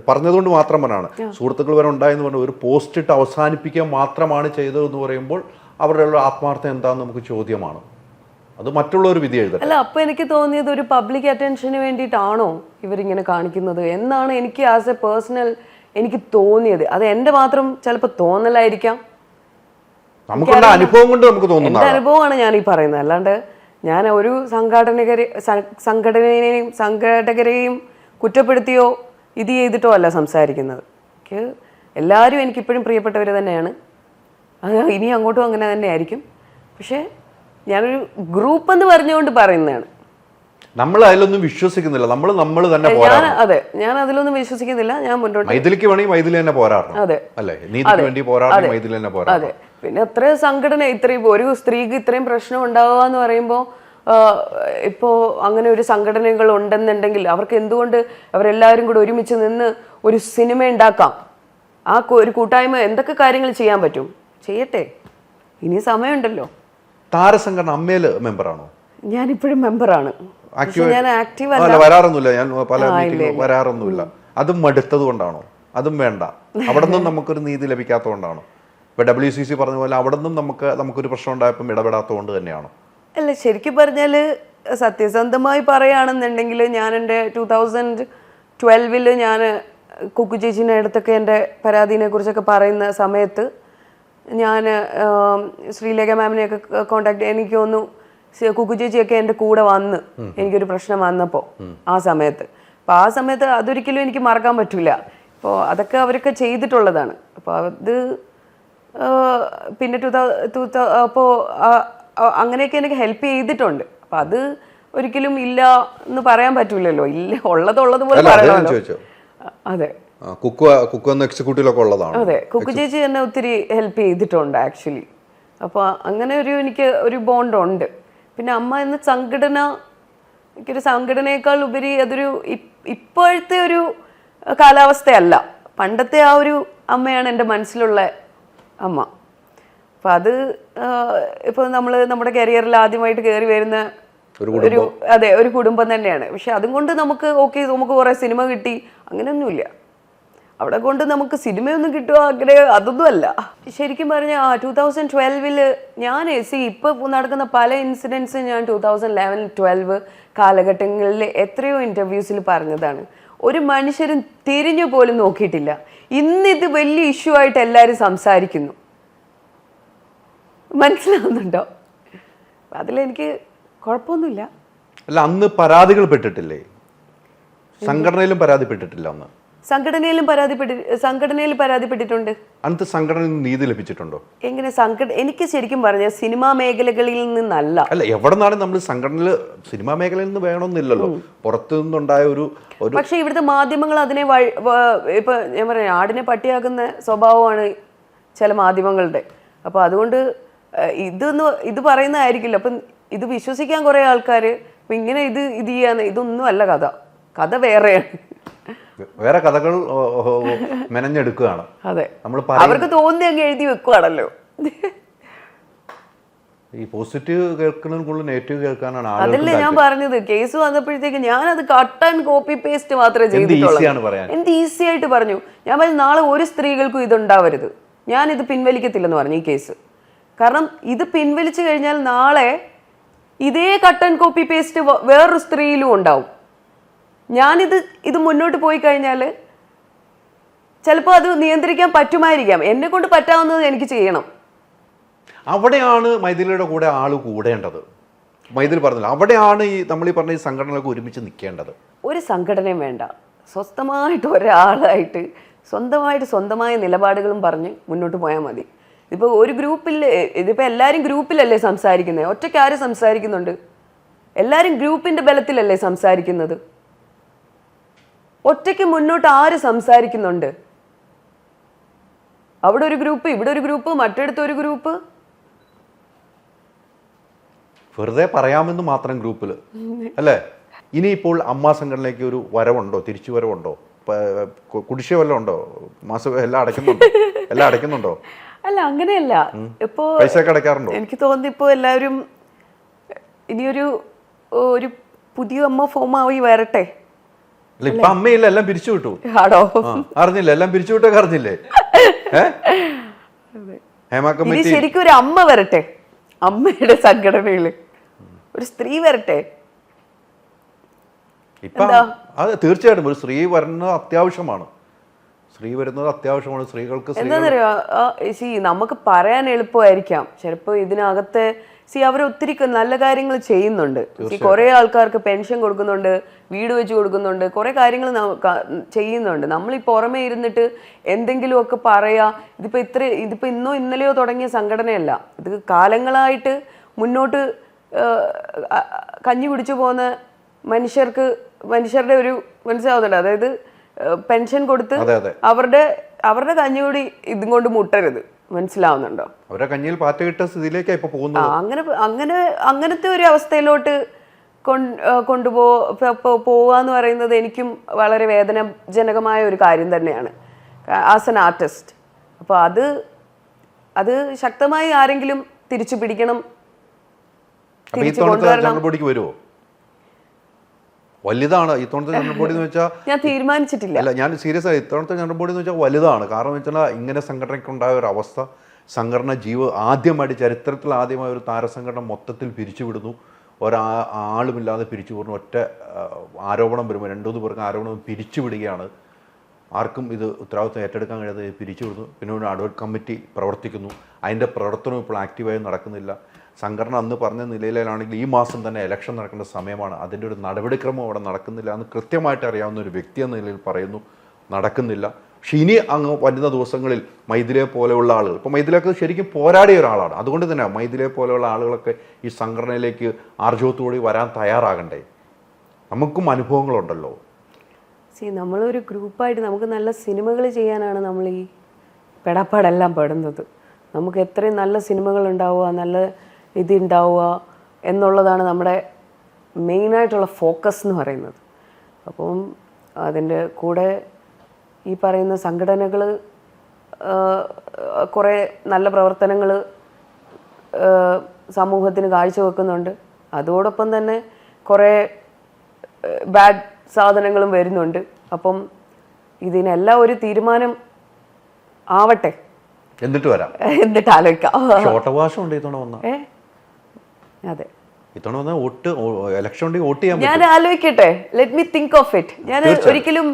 പറഞ്ഞതുകൊണ്ട് മാത്രം പറഞ്ഞാണ് സുഹൃത്തുക്കൾ വരെ ഉണ്ടായെന്ന് പറഞ്ഞാൽ ഒരു പോസ്റ്റ് ഇട്ട് അവസാനിപ്പിക്കാൻ മാത്രമാണ് ചെയ്തതെന്ന് പറയുമ്പോൾ അവരുടെ ആത്മാർത്ഥം എന്താണെന്ന് നമുക്ക് ചോദ്യമാണ്. അത് മറ്റുള്ളവർ വിധി എഴുതട്ടെ. അല്ല, അപ്പോൾ എനിക്ക് തോന്നിയത് ഒരു പബ്ലിക് അറ്റൻഷന് വേണ്ടിയിട്ടാണോ ഇവരിങ്ങനെ കാണിക്കുന്നത് എന്നാണ് എനിക്ക് ആസ് എ പേഴ്സണൽ എനിക്ക് തോന്നിയത്. അത് എൻ്റെ മാത്രം ചിലപ്പോൾ തോന്നലായിരിക്കാം, നമുക്കുള്ള അനുഭവം കൊണ്ട് നമുക്ക് തോന്നുന്ന എൻ്റെ അനുഭവമാണ് ഞാൻ ഈ പറയുന്നത്. അല്ലാണ്ട് ഞാൻ ഒരു സംഘടകരെയും കുറ്റപ്പെടുത്തിയോ ഇത് ചെയ്തിട്ടോ അല്ല സംസാരിക്കുന്നത്. എനിക്ക് എല്ലാവരും എനിക്കിപ്പോഴും പ്രിയപ്പെട്ടവർ തന്നെയാണ്, അത് ഇനി അങ്ങോട്ടും അങ്ങനെ തന്നെ ആയിരിക്കും. പക്ഷേ ഞാനൊരു ഗ്രൂപ്പ് എന്ന് പറഞ്ഞുകൊണ്ട് പറയുന്നതാണ്. നമ്മൾ അതിലൊന്നും വിശ്വസിക്കുന്നില്ല, നമ്മൾ തന്നെ അതെ, ഞാൻ അതിലൊന്നും വിശ്വസിക്കുന്നില്ല. ഞാൻ മുന്നോട്ട് മൈഥിലിക്ക് വേണമെങ്കിൽ മൈഥിലി തന്നെ പോരാടണം. അതെ അല്ലേ, നീതിക്ക് വേണ്ടി പോരാടണം, മൈഥിലി തന്നെ പോരാടണം. അതെ, പിന്നെ അത്ര സംഘടന ഇത്രയും ഒരു സ്ത്രീക്ക് ഇത്രയും പ്രശ്നം ഉണ്ടാവുക എന്ന് പറയുമ്പോൾ ഇപ്പോൾ അങ്ങനെ ഒരു സംഘടനകൾ ഉണ്ടെന്നുണ്ടെങ്കിൽ അവർക്ക് എന്തുകൊണ്ട് അവരെല്ലാവരും കൂടെ ഒരുമിച്ച് നിന്ന് ഒരു സിനിമ ഉണ്ടാക്കാം. ആ ഒരു കൂട്ടായ്മ എന്തൊക്കെ കാര്യങ്ങൾ ചെയ്യാൻ പറ്റും ചെയ്യട്ടെ, ഇനി സമയമുണ്ടല്ലോ. താരസംഘടന അമ്മയില് മെമ്പറാണോ? ഞാനിപ്പോഴും മെമ്പറാണ്, ഞാൻ ആക്റ്റീവ് അല്ല, വരാറൊന്നുമില്ല. ഞാൻ പല മീറ്റിംഗും വരാറൊന്നുമില്ല. അതും മടുത്തത് കൊണ്ടാണോ? അതും വേണ്ട, അവിടെ നിന്നും നമുക്കൊരു നീതി ലഭിക്കാത്തത് കൊണ്ടാണോ? ഇപ്പൊ WCC പറഞ്ഞ പോലെ അവിടെ നിന്നും നമുക്കൊരു പ്രശ്നം ഉണ്ടായപ്പം ഇടപെടാത്തത് കൊണ്ട് തന്നെയാണോ? അല്ല, ശരിക്കും പറഞ്ഞാൽ സത്യസന്ധമായി പറയുകയാണെന്നുണ്ടെങ്കിൽ ഞാൻ എൻ്റെ 2012 ഞാൻ കുക്കു ചേച്ചീൻ്റെ അടുത്തൊക്കെ എൻ്റെ പരാതിനെ കുറിച്ചൊക്കെ പറയുന്ന സമയത്ത് ഞാൻ ശ്രീലേഖ മാമിനെയൊക്കെ കോണ്ടാക്ട്, എനിക്ക് തോന്നുന്നു കുക്കു ചേച്ചിയൊക്കെ എൻ്റെ കൂടെ വന്ന് എനിക്കൊരു പ്രശ്നം വന്നപ്പോൾ ആ സമയത്ത്. അപ്പോൾ ആ സമയത്ത് അതൊരിക്കലും എനിക്ക് മറക്കാൻ പറ്റില്ല. അപ്പോൾ അതൊക്കെ അവരൊക്കെ ചെയ്തിട്ടുള്ളതാണ്. അപ്പോൾ അത് പിന്നെ അപ്പോൾ അങ്ങനെയൊക്കെ എനിക്ക് ഹെൽപ്പ് ചെയ്തിട്ടുണ്ട്. അപ്പം അത് ഒരിക്കലും ഇല്ല എന്ന് പറയാൻ പറ്റൂലല്ലോ, ഇല്ല ഉള്ളത് പോലെ പറയണമല്ലോ. അതെ, കുക്കു എക്സിക്യൂട്ടീവിലൊക്കെ ഉള്ളതാണ്. അതെ, കുക്കു ചേച്ചി എന്നെ ഒത്തിരി ഹെൽപ്പ് ചെയ്തിട്ടുണ്ട് ആക്ച്വലി. അപ്പോൾ അങ്ങനെ എനിക്ക് ഒരു ബോണ്ടുണ്ട്. പിന്നെ അമ്മ എന്ന സംഘടന എനിക്കൊരു സംഘടനയേക്കാൾ ഉപരി അതൊരു ഇപ്പോഴത്തെ ഒരു കാലാവസ്ഥയല്ല, പണ്ടത്തെ ആ ഒരു അമ്മയാണ് എൻ്റെ മനസ്സിലുള്ള അമ്മ. അപ്പം അത് ഇപ്പോൾ നമ്മുടെ കരിയറിൽ ആദ്യമായിട്ട് കയറി വരുന്ന ഒരു കുടുംബം തന്നെയാണ്. പക്ഷെ അതും കൊണ്ട് നമുക്ക് കുറേ സിനിമ കിട്ടി അങ്ങനെയൊന്നുമില്ല. അവിടെ കൊണ്ട് നമുക്ക് സിനിമയൊന്നും കിട്ടുക അങ്ങനെ അതൊന്നും അല്ല. ശരിക്കും പറഞ്ഞാൽ 2012 ഞാൻ ഇപ്പോൾ നടക്കുന്ന പല ഇൻസിഡൻസും ഞാൻ 2011-12 കാലഘട്ടങ്ങളിൽ എത്രയോ ഇൻ്റർവ്യൂസിൽ പറഞ്ഞതാണ്. ഒരു മനുഷ്യരും തിരിഞ്ഞു പോലും നോക്കിയിട്ടില്ല. ഇന്നിത് വലിയ ഇഷ്യൂ ആയിട്ട് എല്ലാവരും സംസാരിക്കുന്നു. മനസ്സിലാവുന്നുണ്ടോ? അതിലെനിക്ക് കുഴപ്പമൊന്നുമില്ല. അല്ല, അന്ന് പരാതികൾ പെട്ടിട്ടില്ലേ? സംഘടനയിലും പരാതിപ്പെട്ടിട്ടില്ല അന്ന്? സംഘടനയിൽ പരാതിപ്പെട്ടിട്ടുണ്ട്. അന്നത്തെ സംഘടനയിൽ നിന്ന് നീതി ലഭിച്ചിട്ടുണ്ടോ? എങ്ങനെ എനിക്ക് ശരിക്കും പറഞ്ഞ സിനിമാ മേഖലകളിൽ നിന്നല്ല. അല്ല, എവിടെ നിന്നാണ് നമ്മൾ സംഘടനയിൽ സിനിമാ മേഖലയിൽ നിന്ന് വേണമെന്നില്ലല്ലോ, പുറത്തു നിന്നുണ്ടായ ഒരു. പക്ഷെ ഇവിടുത്തെ മാധ്യമങ്ങൾ അതിനെ ഇപ്പൊ ഞാൻ പറയാം, ആടിനെ പട്ടിയാക്കുന്ന സ്വഭാവമാണ് ചില മാധ്യമങ്ങളുടെ. അപ്പൊ അതുകൊണ്ട് ഇത് പറയുന്നതായിരിക്കില്ല. അപ്പം ഇത് വിശ്വസിക്കാൻ കുറെ ആൾക്കാര് അപ്പൊ ഇങ്ങനെ ഇത് ചെയ്യാന്ന്, ഇതൊന്നും അല്ല കഥ വേറെയാണ്. വേറെ കഥകൾ മെനഞ്ഞെടുക്കുകയാണ്. അതെ, അവർക്ക് തോന്നി അങ്ങ് എഴുതി വെക്കുവാണല്ലോ. ഈ പോസിറ്റീവ് കേൾക്കുന്നതിന് കൂടുതൽ നെഗറ്റീവ് കേൾക്കാനാണ്. അതല്ലേ ഞാൻ പറഞ്ഞത്, കേസ് വന്നപ്പോഴത്തേക്ക് ഞാനത് കട്ട് ആൻഡ് കോപ്പി പേസ്റ്റ് മാത്രമേ ചെയ്തിട്ടുള്ളൂ. എന്ത് ഈസി ആയിട്ട് പറഞ്ഞു. ഞാൻ പറഞ്ഞു നാളെ ഒരു സ്ത്രീകൾക്കും ഇതുണ്ടാവരുത്, ഞാനിത് പിൻവലിക്കത്തില്ലെന്ന് പറഞ്ഞു ഈ കേസ്. കാരണം ഇത് പിൻവലിച്ചു കഴിഞ്ഞാൽ നാളെ ഇതേ കട്ട് ആൻഡ് കോപ്പി പേസ്റ്റ് വേറൊരു സ്ത്രീയിലും ഉണ്ടാവും. ഇത് മുന്നോട്ട് പോയി കഴിഞ്ഞാൽ ചിലപ്പോൾ അത് നിയന്ത്രിക്കാൻ പറ്റുമായിരിക്കാം. എന്നെ കൊണ്ട് പറ്റാവുന്നത് എനിക്ക് ചെയ്യണം. അവിടെയാണ് മൈഥിലിയുടെ കൂടെ ആള് കൂടേണ്ടത്. മൈഥിലി പറഞ്ഞില്ല, അവിടെയാണ് നമ്മൾ ഈ പറഞ്ഞ ഈ സംഘടനകളൊക്കെ ഒരുമിച്ച് നിൽക്കേണ്ടത്. ഒരു സംഘടനയും വേണ്ട, സ്വസ്ഥമായിട്ട് ഒരാളായിട്ട് സ്വന്തമായ നിലപാടുകളും പറഞ്ഞ് മുന്നോട്ട് പോയാൽ മതി. ഇതിപ്പോൾ ഒരു ഇതിപ്പോൾ എല്ലാവരും ഗ്രൂപ്പിലല്ലേ സംസാരിക്കുന്നത്, ഒറ്റയ്ക്ക് ആര് സംസാരിക്കുന്നുണ്ട്? എല്ലാവരും ഗ്രൂപ്പിന്റെ ബലത്തിലല്ലേ സംസാരിക്കുന്നത്. ഒറ്റയ്ക്ക് മുന്നോട്ട് ആര് സംസാരിക്കുന്നുണ്ട്? അവിടെ ഒരു ഗ്രൂപ്പ്, ഇവിടെ ഒരു ഗ്രൂപ്പ്, മറ്റിടത്ത് ഒരു ഗ്രൂപ്പ്. വെറുതെ പറയാമെന്ന് മാത്രം ഗ്രൂപ്പിൽ അല്ലേ? ഇനിയിപ്പോൾ അമ്മ സംഘടനയിലേക്ക് ഒരു വരവുണ്ടോ, തിരിച്ചു വരവുണ്ടോ? കുടിശ്ശിക വല്ലതും ഉണ്ടോ? മാസം എല്ലാം അടയ്ക്കുന്നുണ്ടോ? അല്ല, അങ്ങനെയല്ല. ഇപ്പോ പൈസ അടയ്ക്കാറുണ്ടോ? എനിക്ക് തോന്നുന്നു ഇപ്പോ എല്ലാവരും ഇനിയൊരു പുതിയ അമ്മ ഫോമായി വരട്ടെ. ഇപ്പൊ അമ്മയില്ല, എല്ലാം പിരിച്ചു വിട്ടു. ആണോ? അറിഞ്ഞില്ല, എല്ലാം പിരിച്ചു വിട്ടൊക്കെ അറിഞ്ഞില്ലേ? ഇനി ശരിക്കും ഒരു അമ്മ വരട്ടെ, അമ്മയുടെ സംഘടനയില് ഒരു സ്ത്രീ വരട്ടെ. ഇപ്പൊ അത് തീർച്ചയായിട്ടും ഒരു സ്ത്രീ വരുന്നത് അത്യാവശ്യമാണ്. സ്ത്രീകൾക്ക് എന്താന്നറിയോ, നമുക്ക് പറയാൻ എളുപ്പമായിരിക്കാം. ചിലപ്പോ ഇതിനകത്തെ അവർ ഒത്തിരി നല്ല കാര്യങ്ങൾ ചെയ്യുന്നുണ്ട്. കുറെ ആൾക്കാർക്ക് പെൻഷൻ കൊടുക്കുന്നുണ്ട്, വീട് വെച്ച് കൊടുക്കുന്നുണ്ട്, കുറെ കാര്യങ്ങൾ ചെയ്യുന്നുണ്ട്. നമ്മൾ ഈ പുറമെ ഇരുന്നിട്ട് എന്തെങ്കിലുമൊക്കെ പറയാ. ഇതിപ്പോ ഇന്നോ ഇന്നലെയോ തുടങ്ങിയ സംഘടനയല്ല. ഇത് കാലങ്ങളായിട്ട് മുന്നോട്ട് കഞ്ഞി കുടിച്ചു പോകുന്ന മനുഷ്യരുടെ ഒരു മനസ്സിലാവുന്നുണ്ട്. അതായത് പെൻഷൻ കൊടുത്ത് അവരുടെ കഞ്ഞികൂടി ഇതും കൊണ്ട് മുട്ടരുത്. മനസ്സിലാവുന്നുണ്ടോ? അവരുടെ കഞ്ഞിയിൽ പാറ്റ കിട്ട സ്ഥിതിയിലേക്കാണ് ഇപ്പൊ പോകുന്നത്. അങ്ങനത്തെ ഒരു അവസ്ഥയിലോട്ട് പോവാന്ന് പറയുന്നത് എനിക്കും വളരെ വേദനാജനകമായ ഒരു കാര്യം തന്നെയാണ് ആസ് എൻ ആർട്ടിസ്റ്റ്. അപ്പൊ അത് ശക്തമായി ആരെങ്കിലും തിരിച്ചു പിടിക്കണം. വരുമോ? വലുതാണ് ഇത്തവണത്തെ ജനറൽ ബോഡി എന്ന് വെച്ചാൽ. ഞാൻ തീരുമാനിച്ചിട്ടില്ല. അല്ല, ഞാൻ സീരിയസ് ആയി, ഇത്തവണത്തെ ജനറൽ ബോഡി എന്ന് വെച്ചാൽ വലുതാണ്. കാരണം എന്ന് വെച്ചാൽ ഇങ്ങനെ സംഘടനയ്ക്കുണ്ടായ ഒരു അവസ്ഥ, സംഘടന ആദ്യമായിട്ട് ചരിത്രത്തിൽ ആദ്യമായ ഒരു താരസംഘടന മൊത്തത്തിൽ പിരിച്ചുവിടുന്നു. ഒരാളുമില്ലാതെ പിരിച്ചുവിടുന്നു. ഒറ്റ ആരോപണം വരുമ്പോൾ 2-3 പേർക്ക് ആരോപണം പിരിച്ചുവിടുകയാണ്. ആർക്കും ഇത് ഉത്തരവാദിത്വം ഏറ്റെടുക്കാൻ കഴിയാതെ പിരിച്ചുവിടുന്നു. പിന്നെ ഒരു അഡ്വൈറ്റ് കമ്മിറ്റി പ്രവർത്തിക്കുന്നു. അതിൻ്റെ പ്രവർത്തനം ഇപ്പോൾ ആക്റ്റീവായി നടക്കുന്നില്ല. സംഘടന അന്ന് പറഞ്ഞ നിലയിലാണെങ്കിൽ ഈ മാസം തന്നെ ഇലക്ഷൻ നടക്കേണ്ട സമയമാണ്, അതിൻ്റെ ഒരു നടപടിക്രമം അവിടെ നടക്കുന്നില്ല എന്ന് കൃത്യമായിട്ട് അറിയാവുന്ന ഒരു വ്യക്തി എന്ന നിലയിൽ പറയുന്നു, നടക്കുന്നില്ല. പക്ഷെ ഇനി അങ്ങ് വരുന്ന ദിവസങ്ങളിൽ മൈഥിലിയെ പോലെയുള്ള ആളുകൾ, ഇപ്പോൾ മൈഥിലിയൊക്കെ ശരിക്കും പോരാടിയ ഒരാളാണ്. അതുകൊണ്ട് തന്നെ മൈഥിലിയെ പോലെയുള്ള ആളുകളൊക്കെ ഈ സംഘടനയിലേക്ക് ആർജവത്തോടെ വരാൻ തയ്യാറാകണ്ടേ? നമുക്കും അനുഭവങ്ങളുണ്ടല്ലോ. നമ്മളൊരു ഗ്രൂപ്പായിട്ട് നമുക്ക് നല്ല സിനിമകൾ ചെയ്യാനാണ് നമ്മൾ ഈ പെടപ്പാടെല്ലാം പെടുന്നത്. നമുക്ക് എത്രയും നല്ല സിനിമകൾ ഉണ്ടാവുക, നല്ല ഇതുണ്ടാവുക എന്നുള്ളതാണ് നമ്മുടെ മെയിനായിട്ടുള്ള ഫോക്കസ് എന്ന് പറയുന്നത്. അപ്പം അതിൻ്റെ കൂടെ ഈ പറയുന്ന സംഘടനകൾ കുറേ നല്ല പ്രവർത്തനങ്ങൾ സമൂഹത്തിന് കാഴ്ചവെക്കുന്നുണ്ട്. അതോടൊപ്പം തന്നെ കുറേ ബാഡ് സാധനങ്ങളും വരുന്നുണ്ട്. അപ്പം ഇതിനെല്ലാം ഒരു തീരുമാനം ആവട്ടെ, എന്നിട്ട് വരാം, എന്നിട്ട് ആലോചിക്കാം. അതെ, ഞാൻ ആലോചിക്കട്ടെ. Let me think of it. ഞാൻ ഒരിക്കലും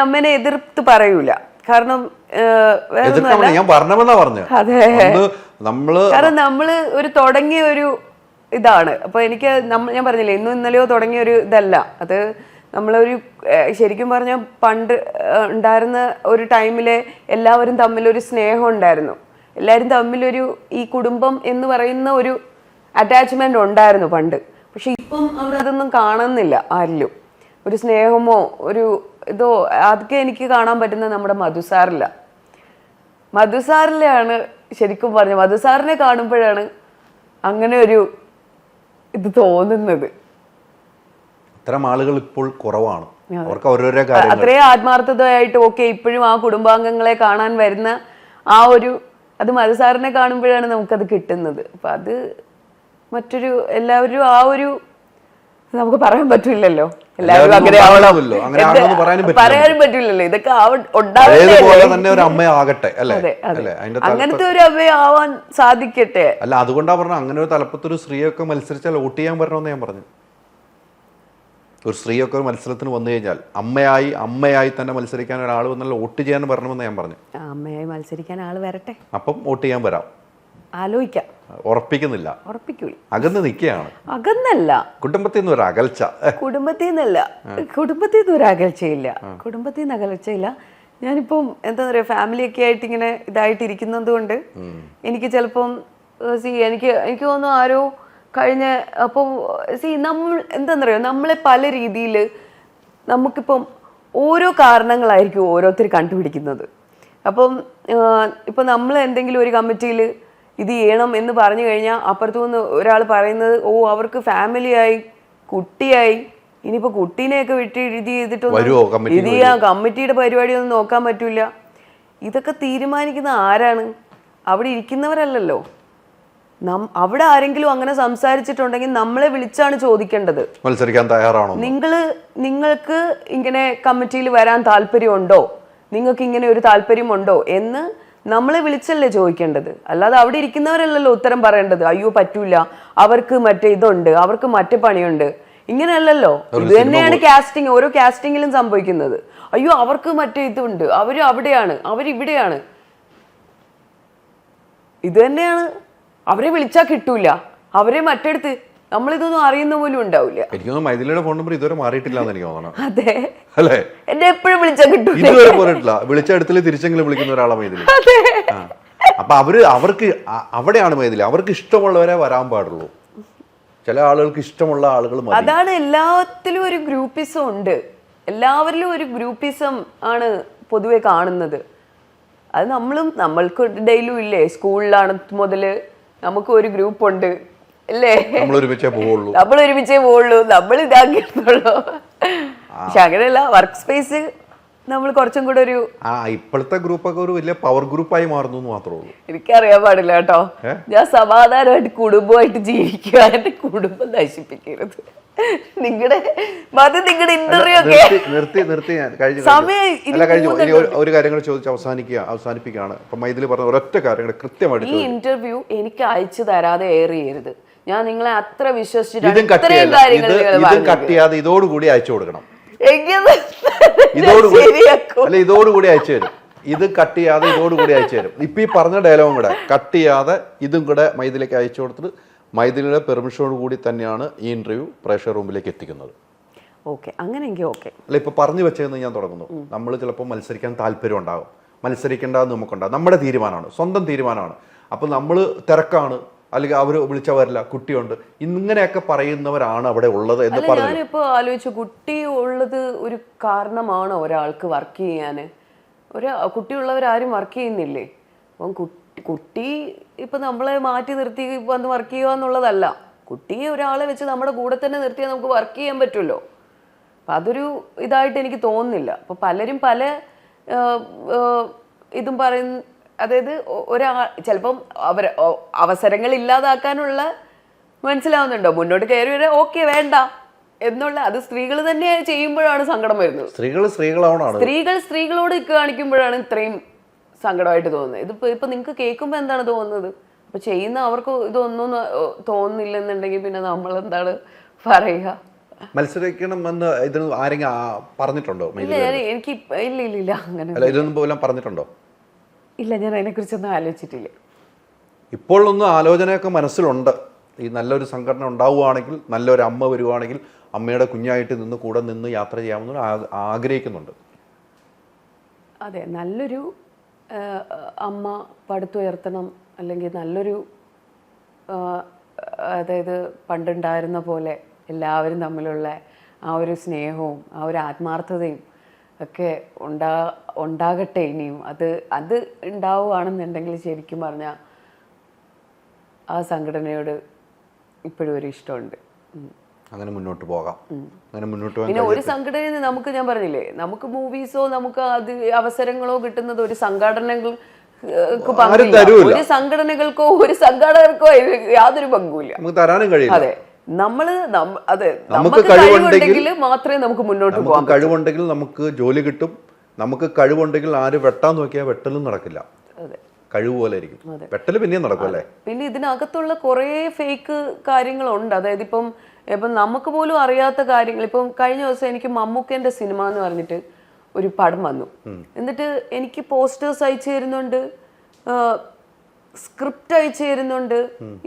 അമ്മേനെ എതിർത്ത് പറയൂല. കാരണം കാരണം നമ്മള് ഒരു തുടങ്ങിയ ഒരു ഇതാണ്. അപ്പൊ എനിക്ക് ഞാൻ പറഞ്ഞില്ലേ, ഇന്നും ഇന്നലെയോ തുടങ്ങിയ ഒരു ഇതല്ല. അത് നമ്മളൊരു ശരിക്കും പറഞ്ഞാൽ പണ്ട് ഉണ്ടായിരുന്ന ഒരു ടൈമിൽ എല്ലാവരും തമ്മിലൊരു സ്നേഹം ഉണ്ടായിരുന്നു, എല്ലാവരും തമ്മിലൊരു ഈ കുടുംബം എന്ന് പറയുന്ന ഒരു അറ്റാച്ച്മെന്റ് ഉണ്ടായിരുന്നു പണ്ട്. പക്ഷെ ഇപ്പം അവിടെ അതൊന്നും കാണുന്നില്ല ആരിലും. ഒരു സ്നേഹമോ ഒരു ഇതോ അതൊക്കെ എനിക്ക് കാണാൻ പറ്റുന്നത് നമ്മുടെ മധുസാറിലാണ് ശരിക്കും പറഞ്ഞ മധുസാറിനെ കാണുമ്പോഴാണ് അങ്ങനെ ഒരു ഇത് തോന്നുന്നത്. അത്തരം ആളുകൾ ഇപ്പോൾ കുറവാണ്. അവർക്ക് ഓരോരോ കാര്യങ്ങൾ അത്രയും ആത്മാർത്ഥതയായിട്ട് ഓക്കെ ഇപ്പോഴും ആ കുടുംബാംഗങ്ങളെ കാണാൻ വരുന്ന ആ ഒരു അത് മധുസാറിനെ കാണുമ്പോഴാണ് നമുക്കത് കിട്ടുന്നത്. അപ്പൊ അത് മറ്റൊരു എല്ലാവരും ആ ഒരു നമുക്ക് പറയാൻ പറ്റില്ലല്ലോ, എല്ലാവരും അങ്ങനെ പറയാനും പറ്റില്ലല്ലോ. ഇതൊക്കെ തന്നെ ഒരു അമ്മയാകട്ടെ അല്ലേ, അങ്ങനത്തെ ഒരു അമ്മയാവാൻ സാധിക്കട്ടെ. അല്ല അതുകൊണ്ടാ പറഞ്ഞ അങ്ങനെ ഒരു തലപ്പത്തൊരു സ്ത്രീയൊക്കെ മത്സരിച്ചാൽ വോട്ട് ചെയ്യാൻ വരണമെന്ന് ഞാൻ പറഞ്ഞു. ഒരു സ്ത്രീയൊക്കെ ഒരു മത്സരത്തിന് വന്നു കഴിഞ്ഞാൽ അമ്മയായി തന്നെ മത്സരിക്കാൻ ഒരാൾ വന്നാൽ വോട്ട് ചെയ്യാൻ വരണമെന്ന് ഞാൻ പറഞ്ഞു. അമ്മയായി മത്സരിക്കാൻ ആള് വരട്ടെ, അപ്പം വോട്ട് ചെയ്യാൻ വരാം. ആലോചിക്കാം. ഉറപ്പിക്കുന്നില്ല, ഉറപ്പിക്കൂല, അകന്ന് നിൽക്കുകയാണ്. അകന്നല്ല, കുടുംബത്തിൽ നിന്ന് ഒരു അകൽച്ച. കുടുംബത്തിൽ നിന്ന് ഒരു അകൽച്ചയില്ല, കുടുംബത്തിൽ നിന്ന് അകൽച്ചയില്ല. ഞാനിപ്പം എന്താ പറയുക, ഫാമിലിയൊക്കെ ആയിട്ട് ഇങ്ങനെ ഇതായിട്ടിരിക്കുന്നത് കൊണ്ട് എനിക്ക് ചിലപ്പം എനിക്ക് തോന്നുന്നു ആരോ കഴിഞ്ഞ അപ്പോൾ നമ്മൾ എന്താണെന്നറിയോ, നമ്മളെ പല രീതിയിൽ നമുക്കിപ്പം ഓരോ കാരണങ്ങളായിരിക്കും ഓരോരുത്തർ കണ്ടുപിടിക്കുന്നത്. അപ്പം ഇപ്പം നമ്മൾ എന്തെങ്കിലും ഒരു കമ്മിറ്റിയിൽ ഇത് ചെയ്യണം എന്ന് പറഞ്ഞു കഴിഞ്ഞാൽ അപ്പുറത്തുനിന്ന് ഒരാൾ പറയുന്നത് അവർക്ക് ഫാമിലിയായി കുട്ടിയായി ഇനിയിപ്പോൾ കുട്ടീനെയൊക്കെ വിട്ട് ഇത് ചെയ്തിട്ടൊന്നും ഇത് കമ്മിറ്റിയുടെ പരിപാടിയൊന്നും നോക്കാൻ പറ്റില്ല. ഇതൊക്കെ തീരുമാനിക്കുന്ന ആരാണ്? അവിടെ ഇരിക്കുന്നവരല്ലല്ലോ. അവിടെ ആരെങ്കിലും അങ്ങനെ സംസാരിച്ചിട്ടുണ്ടെങ്കിൽ നമ്മളെ വിളിച്ചാണ് ചോദിക്കേണ്ടത്, മത്സരിക്കാൻ തയ്യാറാണോ, നിങ്ങൾക്ക് ഇങ്ങനെ കമ്മിറ്റിയിൽ വരാൻ താല്പര്യമുണ്ടോ, നിങ്ങൾക്ക് ഇങ്ങനെ ഒരു താല്പര്യമുണ്ടോ എന്ന് നമ്മളെ വിളിച്ചല്ലേ ചോദിക്കേണ്ടത്. അല്ലാതെ അവിടെ ഇരിക്കുന്നവരല്ലല്ലോ ഉത്തരം പറയേണ്ടത്. അയ്യോ പറ്റൂല, അവർക്ക് മറ്റേ ഇതുണ്ട്, അവർക്ക് മറ്റേ പണിയുണ്ട്, ഇങ്ങനെയല്ലല്ലോ. ഇത് തന്നെയാണ് കാസ്റ്റിംഗ്, ഓരോ കാസ്റ്റിംഗിലും സംഭവിക്കുന്നത്. അയ്യോ അവർക്ക് മറ്റേ ഇതുണ്ട്, അവര് അവിടെയാണ്, അവരിവിടെയാണ്. ഇത് തന്നെയാണ്. അവരെ വിളിച്ചാൽ കിട്ടൂല, അവരെ മറ്റെടുത്ത് നമ്മളിതൊന്നും അറിയുന്ന പോലും ഉണ്ടാവില്ല. എനിക്ക് മൈഥിലിയുടെ ഫോൺ നമ്പർ ഇതുവരെ മാറിയിട്ടില്ല എന്ന് എനിക്ക് തോന്നണം. അതെ അല്ലേ, എന്നെ എപ്പോഴും വിളിച്ചാൽ കിട്ടൂല, ഇതുവരെ പോയിട്ടില്ല. വിളിച്ചെടുത്തിൽ തിരിച്ചെങ്കിലും വിളിക്കുന്ന ഒരാളെ മൈഥിലി. അപ്പൊ അവർക്ക് അവിടെയാണ് മൈഥിലി, അവർക്ക് ഇഷ്ടമുള്ളവരെ വരാൻ പാടുള്ളൂ. ചില ആളുകൾക്ക് ഇഷ്ടമുള്ള ആളുകൾ. അതാണ് എല്ലാത്തിലും ഒരു ഗ്രൂപ്പിസം ഉണ്ട്, എല്ലാവരിലും ഒരു ഗ്രൂപ്പിസം ആണ് പൊതുവെ കാണുന്നത്. അത് നമ്മൾക്ക് ഡെയിലും ഇല്ലേ, സ്കൂളിലാണ് മുതല് നമുക്ക് ഒരു ഗ്രൂപ്പ് ഉണ്ട് അല്ലേ, നമ്മൾ ഒരുമിച്ചേ പോവുള്ളൂ, നമ്മൾ ഇതാക്കിയിട്ടുള്ളൂ. പക്ഷെ അങ്ങനെയല്ല, വർക്ക് സ്പേസ് നമ്മൾ കുറച്ചും കൂടെ ഒരു ഇപ്പോഴത്തെ ഗ്രൂപ്പൊക്കെ ഒരു വലിയ പവർ ഗ്രൂപ്പായി മാറുന്നു മാത്രമേ ഉള്ളൂ. എനിക്കറിയാൻ പാടില്ല കേട്ടോ, ഞാൻ സമാധാനമായിട്ട് കുടുംബമായിട്ട് ജീവിക്കുക, എന്റെ കുടുംബം നശിപ്പിക്കരുത്. നിങ്ങളുടെ ഇന്റർവ്യൂ ഒക്കെ നിർത്തി ഒരു കാര്യങ്ങൾ ചോദിച്ച് അവസാനിപ്പിക്കുകയാണ്. മൈഥിലി പറഞ്ഞ ഒരൊറ്റ കാര്യങ്ങൾ കൃത്യമായിട്ട്, ഈ ഇന്റർവ്യൂ എനിക്ക് അയച്ചു തരാതെ എയർ ചെയ്യരുത്. ഞാൻ നിങ്ങളെ അത്ര വിശ്വസിച്ചിട്ട് ഇതോടുകൂടി അയച്ചു കൊടുക്കണം. ഇതോടുകൂടി അയച്ചു തരും. ഇത് കട്ട് ചെയ്യാതെ ഇതോടുകൂടി അയച്ചു തരും. ഇപ്പൊ ഈ പറഞ്ഞ ഡയലോഗും കൂടെ കട്ട് ചെയ്യാതെ ഇതും കൂടെ മൈഥിലിക്ക് അയച്ചു കൊടുത്തിട്ട് മൈഥിലിയുടെ പെർമിഷനോട് കൂടി തന്നെയാണ് ഈ ഇന്റർവ്യൂ പ്രേക്ഷക റൂമിലേക്ക് എത്തിക്കുന്നത്. അങ്ങനെയെങ്കിൽ ഓക്കെ. അല്ല, ഇപ്പൊ പറഞ്ഞു വെച്ചതെന്ന് ഞാൻ തുടങ്ങുന്നു. നമ്മൾ ചിലപ്പോൾ മത്സരിക്കാൻ താല്പര്യം ഉണ്ടാകും, മത്സരിക്കേണ്ടതെന്ന് നമുക്കുണ്ടാകും. നമ്മുടെ തീരുമാനമാണ്, സ്വന്തം തീരുമാനമാണ്. അപ്പൊ നമ്മൾ തിരക്കാണ്, അല്ലെങ്കിൽ അവർ വിളിച്ചാൽ വരില്ല, കുട്ടിയുണ്ട്, ഇങ്ങനെയൊക്കെ പറയുന്നവരാണ് അവിടെ ഉള്ളത് എന്ന് പറഞ്ഞു. ഞാനിപ്പോ ആലോചിച്ചു, കുട്ടി ഉള്ളത് ഒരു കാരണമാണോ ഒരാൾക്ക് വർക്ക് ചെയ്യാന്? കുട്ടിയുള്ളവരാരും വർക്ക് ചെയ്യുന്നില്ലേ? അപ്പം കുട്ടി ഇപ്പൊ നമ്മളെ മാറ്റി നിർത്തി വന്ന് വർക്ക് ചെയ്യുക എന്നുള്ളതല്ല. കുട്ടിയെ ഒരാളെ വെച്ച് നമ്മുടെ കൂടെ തന്നെ നിർത്തിയാൽ നമുക്ക് വർക്ക് ചെയ്യാൻ പറ്റുമല്ലോ. അപ്പം അതൊരു ഇതായിട്ട് എനിക്ക് തോന്നുന്നില്ല. അപ്പൊ പലരും പല ഇതും പറയുന്ന, അതായത് ചിലപ്പം അവസരങ്ങൾ ഇല്ലാതാക്കാനുള്ള മനസ്സിലാവുന്നുണ്ടോ, മുന്നോട്ട് കയറി വരാൻ ഓക്കെ വേണ്ട എന്നുള്ള, അത് സ്ത്രീകൾ തന്നെ ചെയ്യുമ്പോഴാണ് സങ്കടം വരുന്നത്. സ്ത്രീകളോട് കാണിക്കുമ്പോഴാണ് ഇത്രയും സങ്കടമായിട്ട് തോന്നുന്നത്. ഇപ്പൊ നിങ്ങൾക്ക് കേൾക്കുമ്പോൾ എന്താണ് തോന്നുന്നത്? അപ്പൊ ചെയ്യുന്ന അവർക്ക് ഇതൊന്നും തോന്നുന്നില്ലെന്നുണ്ടെങ്കിൽ പിന്നെ നമ്മൾ എന്താണ് പറയുക? മത്സരിക്കണമെന്ന് ഇതിന് ആരെങ്കിലും പറഞ്ഞിട്ടുണ്ടോ? എനിക്ക് ഇല്ല അങ്ങനെ പറഞ്ഞിട്ടുണ്ടോ? ഇല്ല, ഞാൻ അതിനെക്കുറിച്ചൊന്നും ആലോചിച്ചിട്ടില്ല. ഇപ്പോഴൊന്നും ആലോചനയൊക്കെ മനസ്സിലുണ്ട്. ഈ നല്ലൊരു സംഘടന ഉണ്ടാവുകയാണെങ്കിൽ, നല്ലൊരു അമ്മ വരുവാണെങ്കിൽ അമ്മയുടെ കുഞ്ഞായിട്ട് നിന്ന് കൂടെ നിന്ന് യാത്ര ചെയ്യാമെന്ന് ആഗ്രഹിക്കുന്നുണ്ട്. അതെ, നല്ലൊരു അമ്മ പടുത്തുയർത്തണം, അല്ലെങ്കിൽ നല്ലൊരു അതായത് പണ്ടുണ്ടായിരുന്ന പോലെ എല്ലാവരും തമ്മിലുള്ള ആ ഒരു സ്നേഹവും ആ ഒരു ആത്മാർത്ഥതയും ഒക്കെ ഉണ്ടാകട്ടെ ഇനിയും. അത് ഉണ്ടാവുകയാണെന്നുണ്ടെങ്കിൽ ശരിക്കും പറഞ്ഞാൽ ആ സംഘടനയോട് ഇപ്പോഴും ഒരു ഇഷ്ടമുണ്ട്. അങ്ങനെ മുന്നോട്ട് പോകാം. അങ്ങനെ മുന്നോട്ട് പിന്നെ ഒരു സംഘടനയിൽ നമുക്ക്, ഞാൻ പറഞ്ഞില്ലേ, നമുക്ക് മൂവീസോ നമുക്ക് അത് അവസരങ്ങളോ കിട്ടുന്നത് ഒരു സംഘടനകൾക്ക് പങ്കില്ല. ഒരു സംഘടനകൾക്കോ ഒരു സംഘാടകർക്കോ യാതൊരു പങ്കുമില്ല. നമുക്ക് തരാനും കഴിയില്ല. അതെ, നമുക്ക് കഴിവുണ്ടെങ്കിൽ മാത്രമേ നമുക്ക് മുന്നോട്ട് പോകാൻ. കഴിവുണ്ടെങ്കിൽ നമുക്ക് ജോലി കിട്ടും. നമുക്ക് കഴിവുണ്ടെങ്കിൽ ആര് വെട്ടാൻ നോക്കിയാൽ വെട്ടലും നടക്കില്ല. കഴിവ് പോലെ ആയിരിക്കും. വെട്ടല് പിന്നെയും നടക്കും അല്ലേ. പിന്നെ ഇതിനകത്തുള്ള കുറേ ഫേക്ക് കാര്യങ്ങളുണ്ട്. അതായത് ഇപ്പം നമുക്ക് പോലും അറിയാത്ത കാര്യങ്ങൾ. ഇപ്പം കഴിഞ്ഞ ദിവസം എനിക്ക് മമ്മൂക്കേന്റെ സിനിമ എന്ന് പറഞ്ഞിട്ട് ഒരു പടം വന്നു. എന്നിട്ട് എനിക്ക് പോസ്റ്റേഴ്സ് അയച്ചു തരുന്നുണ്ട്, സ്ക്രിപ്റ്റ് അയച്ചു തരുന്നുണ്ട്,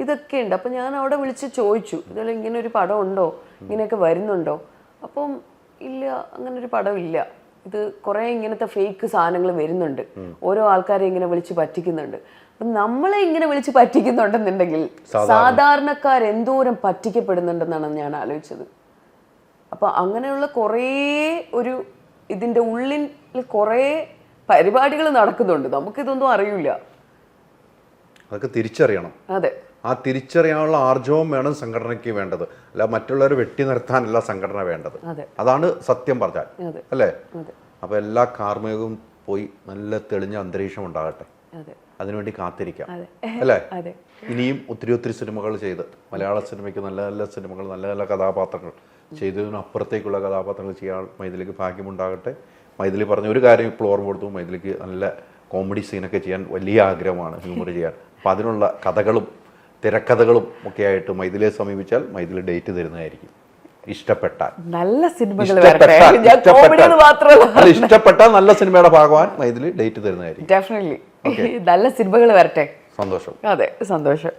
ഇതൊക്കെ ഉണ്ട്. അപ്പം ഞാൻ അവിടെ വിളിച്ച് ചോദിച്ചു, ഇതെല്ലാം ഇങ്ങനെ ഒരു പടം ഉണ്ടോ, ഇങ്ങനെയൊക്കെ വരുന്നുണ്ടോ? അപ്പം ഇല്ല, അങ്ങനെ ഒരു പടം ഇല്ല. ഇത് കുറേ ഇങ്ങനത്തെ ഫേക്ക് സാധനങ്ങൾ വരുന്നുണ്ട്, ഓരോ ആൾക്കാരെ ഇങ്ങനെ വിളിച്ച് പറ്റിക്കുന്നുണ്ട്. അപ്പം നമ്മളെ ഇങ്ങനെ വിളിച്ച് പറ്റിക്കുന്നുണ്ടെന്നുണ്ടെങ്കിൽ സാധാരണക്കാരെന്തോരം പറ്റിക്കപ്പെടുന്നുണ്ടെന്നാണ് ഞാൻ ആലോചിച്ചത്. അപ്പം അങ്ങനെയുള്ള കുറേ ഒരു ഇതിൻ്റെ ഉള്ളിൽ കുറേ പരിപാടികൾ നടക്കുന്നുണ്ട്, നമുക്കിതൊന്നും അറിയില്ല. അതൊക്കെ തിരിച്ചറിയണം. അതെ, ആ തിരിച്ചറിയാനുള്ള ആർജവം വേണം സംഘടനയ്ക്ക് വേണ്ടത്. അല്ല മറ്റുള്ളവരെ വെട്ടി നിർത്താനല്ല സംഘടന വേണ്ടത്. അതാണ് സത്യം പറഞ്ഞാൽ, അല്ലേ? അപ്പൊ എല്ലാ കാർമ്മികവും പോയി നല്ല തെളിഞ്ഞ അന്തരീക്ഷം ഉണ്ടാകട്ടെ. അതിനുവേണ്ടി കാത്തിരിക്കാം, അല്ലേ? ഇനിയും ഒത്തിരി ഒത്തിരി സിനിമകൾ ചെയ്ത് മലയാള സിനിമയ്ക്ക് നല്ല നല്ല സിനിമകൾ, നല്ല നല്ല കഥാപാത്രങ്ങൾ ചെയ്തതിനപ്പുറത്തേക്കുള്ള കഥാപാത്രങ്ങൾ ചെയ്യാൻ മൈഥിലിക്ക് ഭാഗ്യമുണ്ടാകട്ടെ. മൈഥിലി പറഞ്ഞ ഒരു കാര്യം ഇപ്പോൾ ഓർമ്മ കൊടുത്തു, മൈഥിലിക്ക് നല്ല കോമഡി സീനൊക്കെ ചെയ്യാൻ വലിയ ആഗ്രഹമാണ്, ഹ്യൂമർ ചെയ്യാൻ. അപ്പം അതിനുള്ള കഥകളും തിരക്കഥകളും ഒക്കെ ആയിട്ട് മൈഥിലിയെ സമീപിച്ചാൽ മൈഥിലി ഡേറ്റ് തരുന്നതായിരിക്കും. ഇഷ്ടപ്പെട്ടാൽ നല്ല സിനിമകൾ, ഇഷ്ടപ്പെട്ടാൽ നല്ല സിനിമയുടെ ഭാഗമാൻ മൈഥിലി ഡേറ്റ് തരുന്നതായിരിക്കും. ഡെഫിനറ്റ്ലി നല്ല സിനിമകൾ വരട്ടെ. സന്തോഷം. അതെ, സന്തോഷം.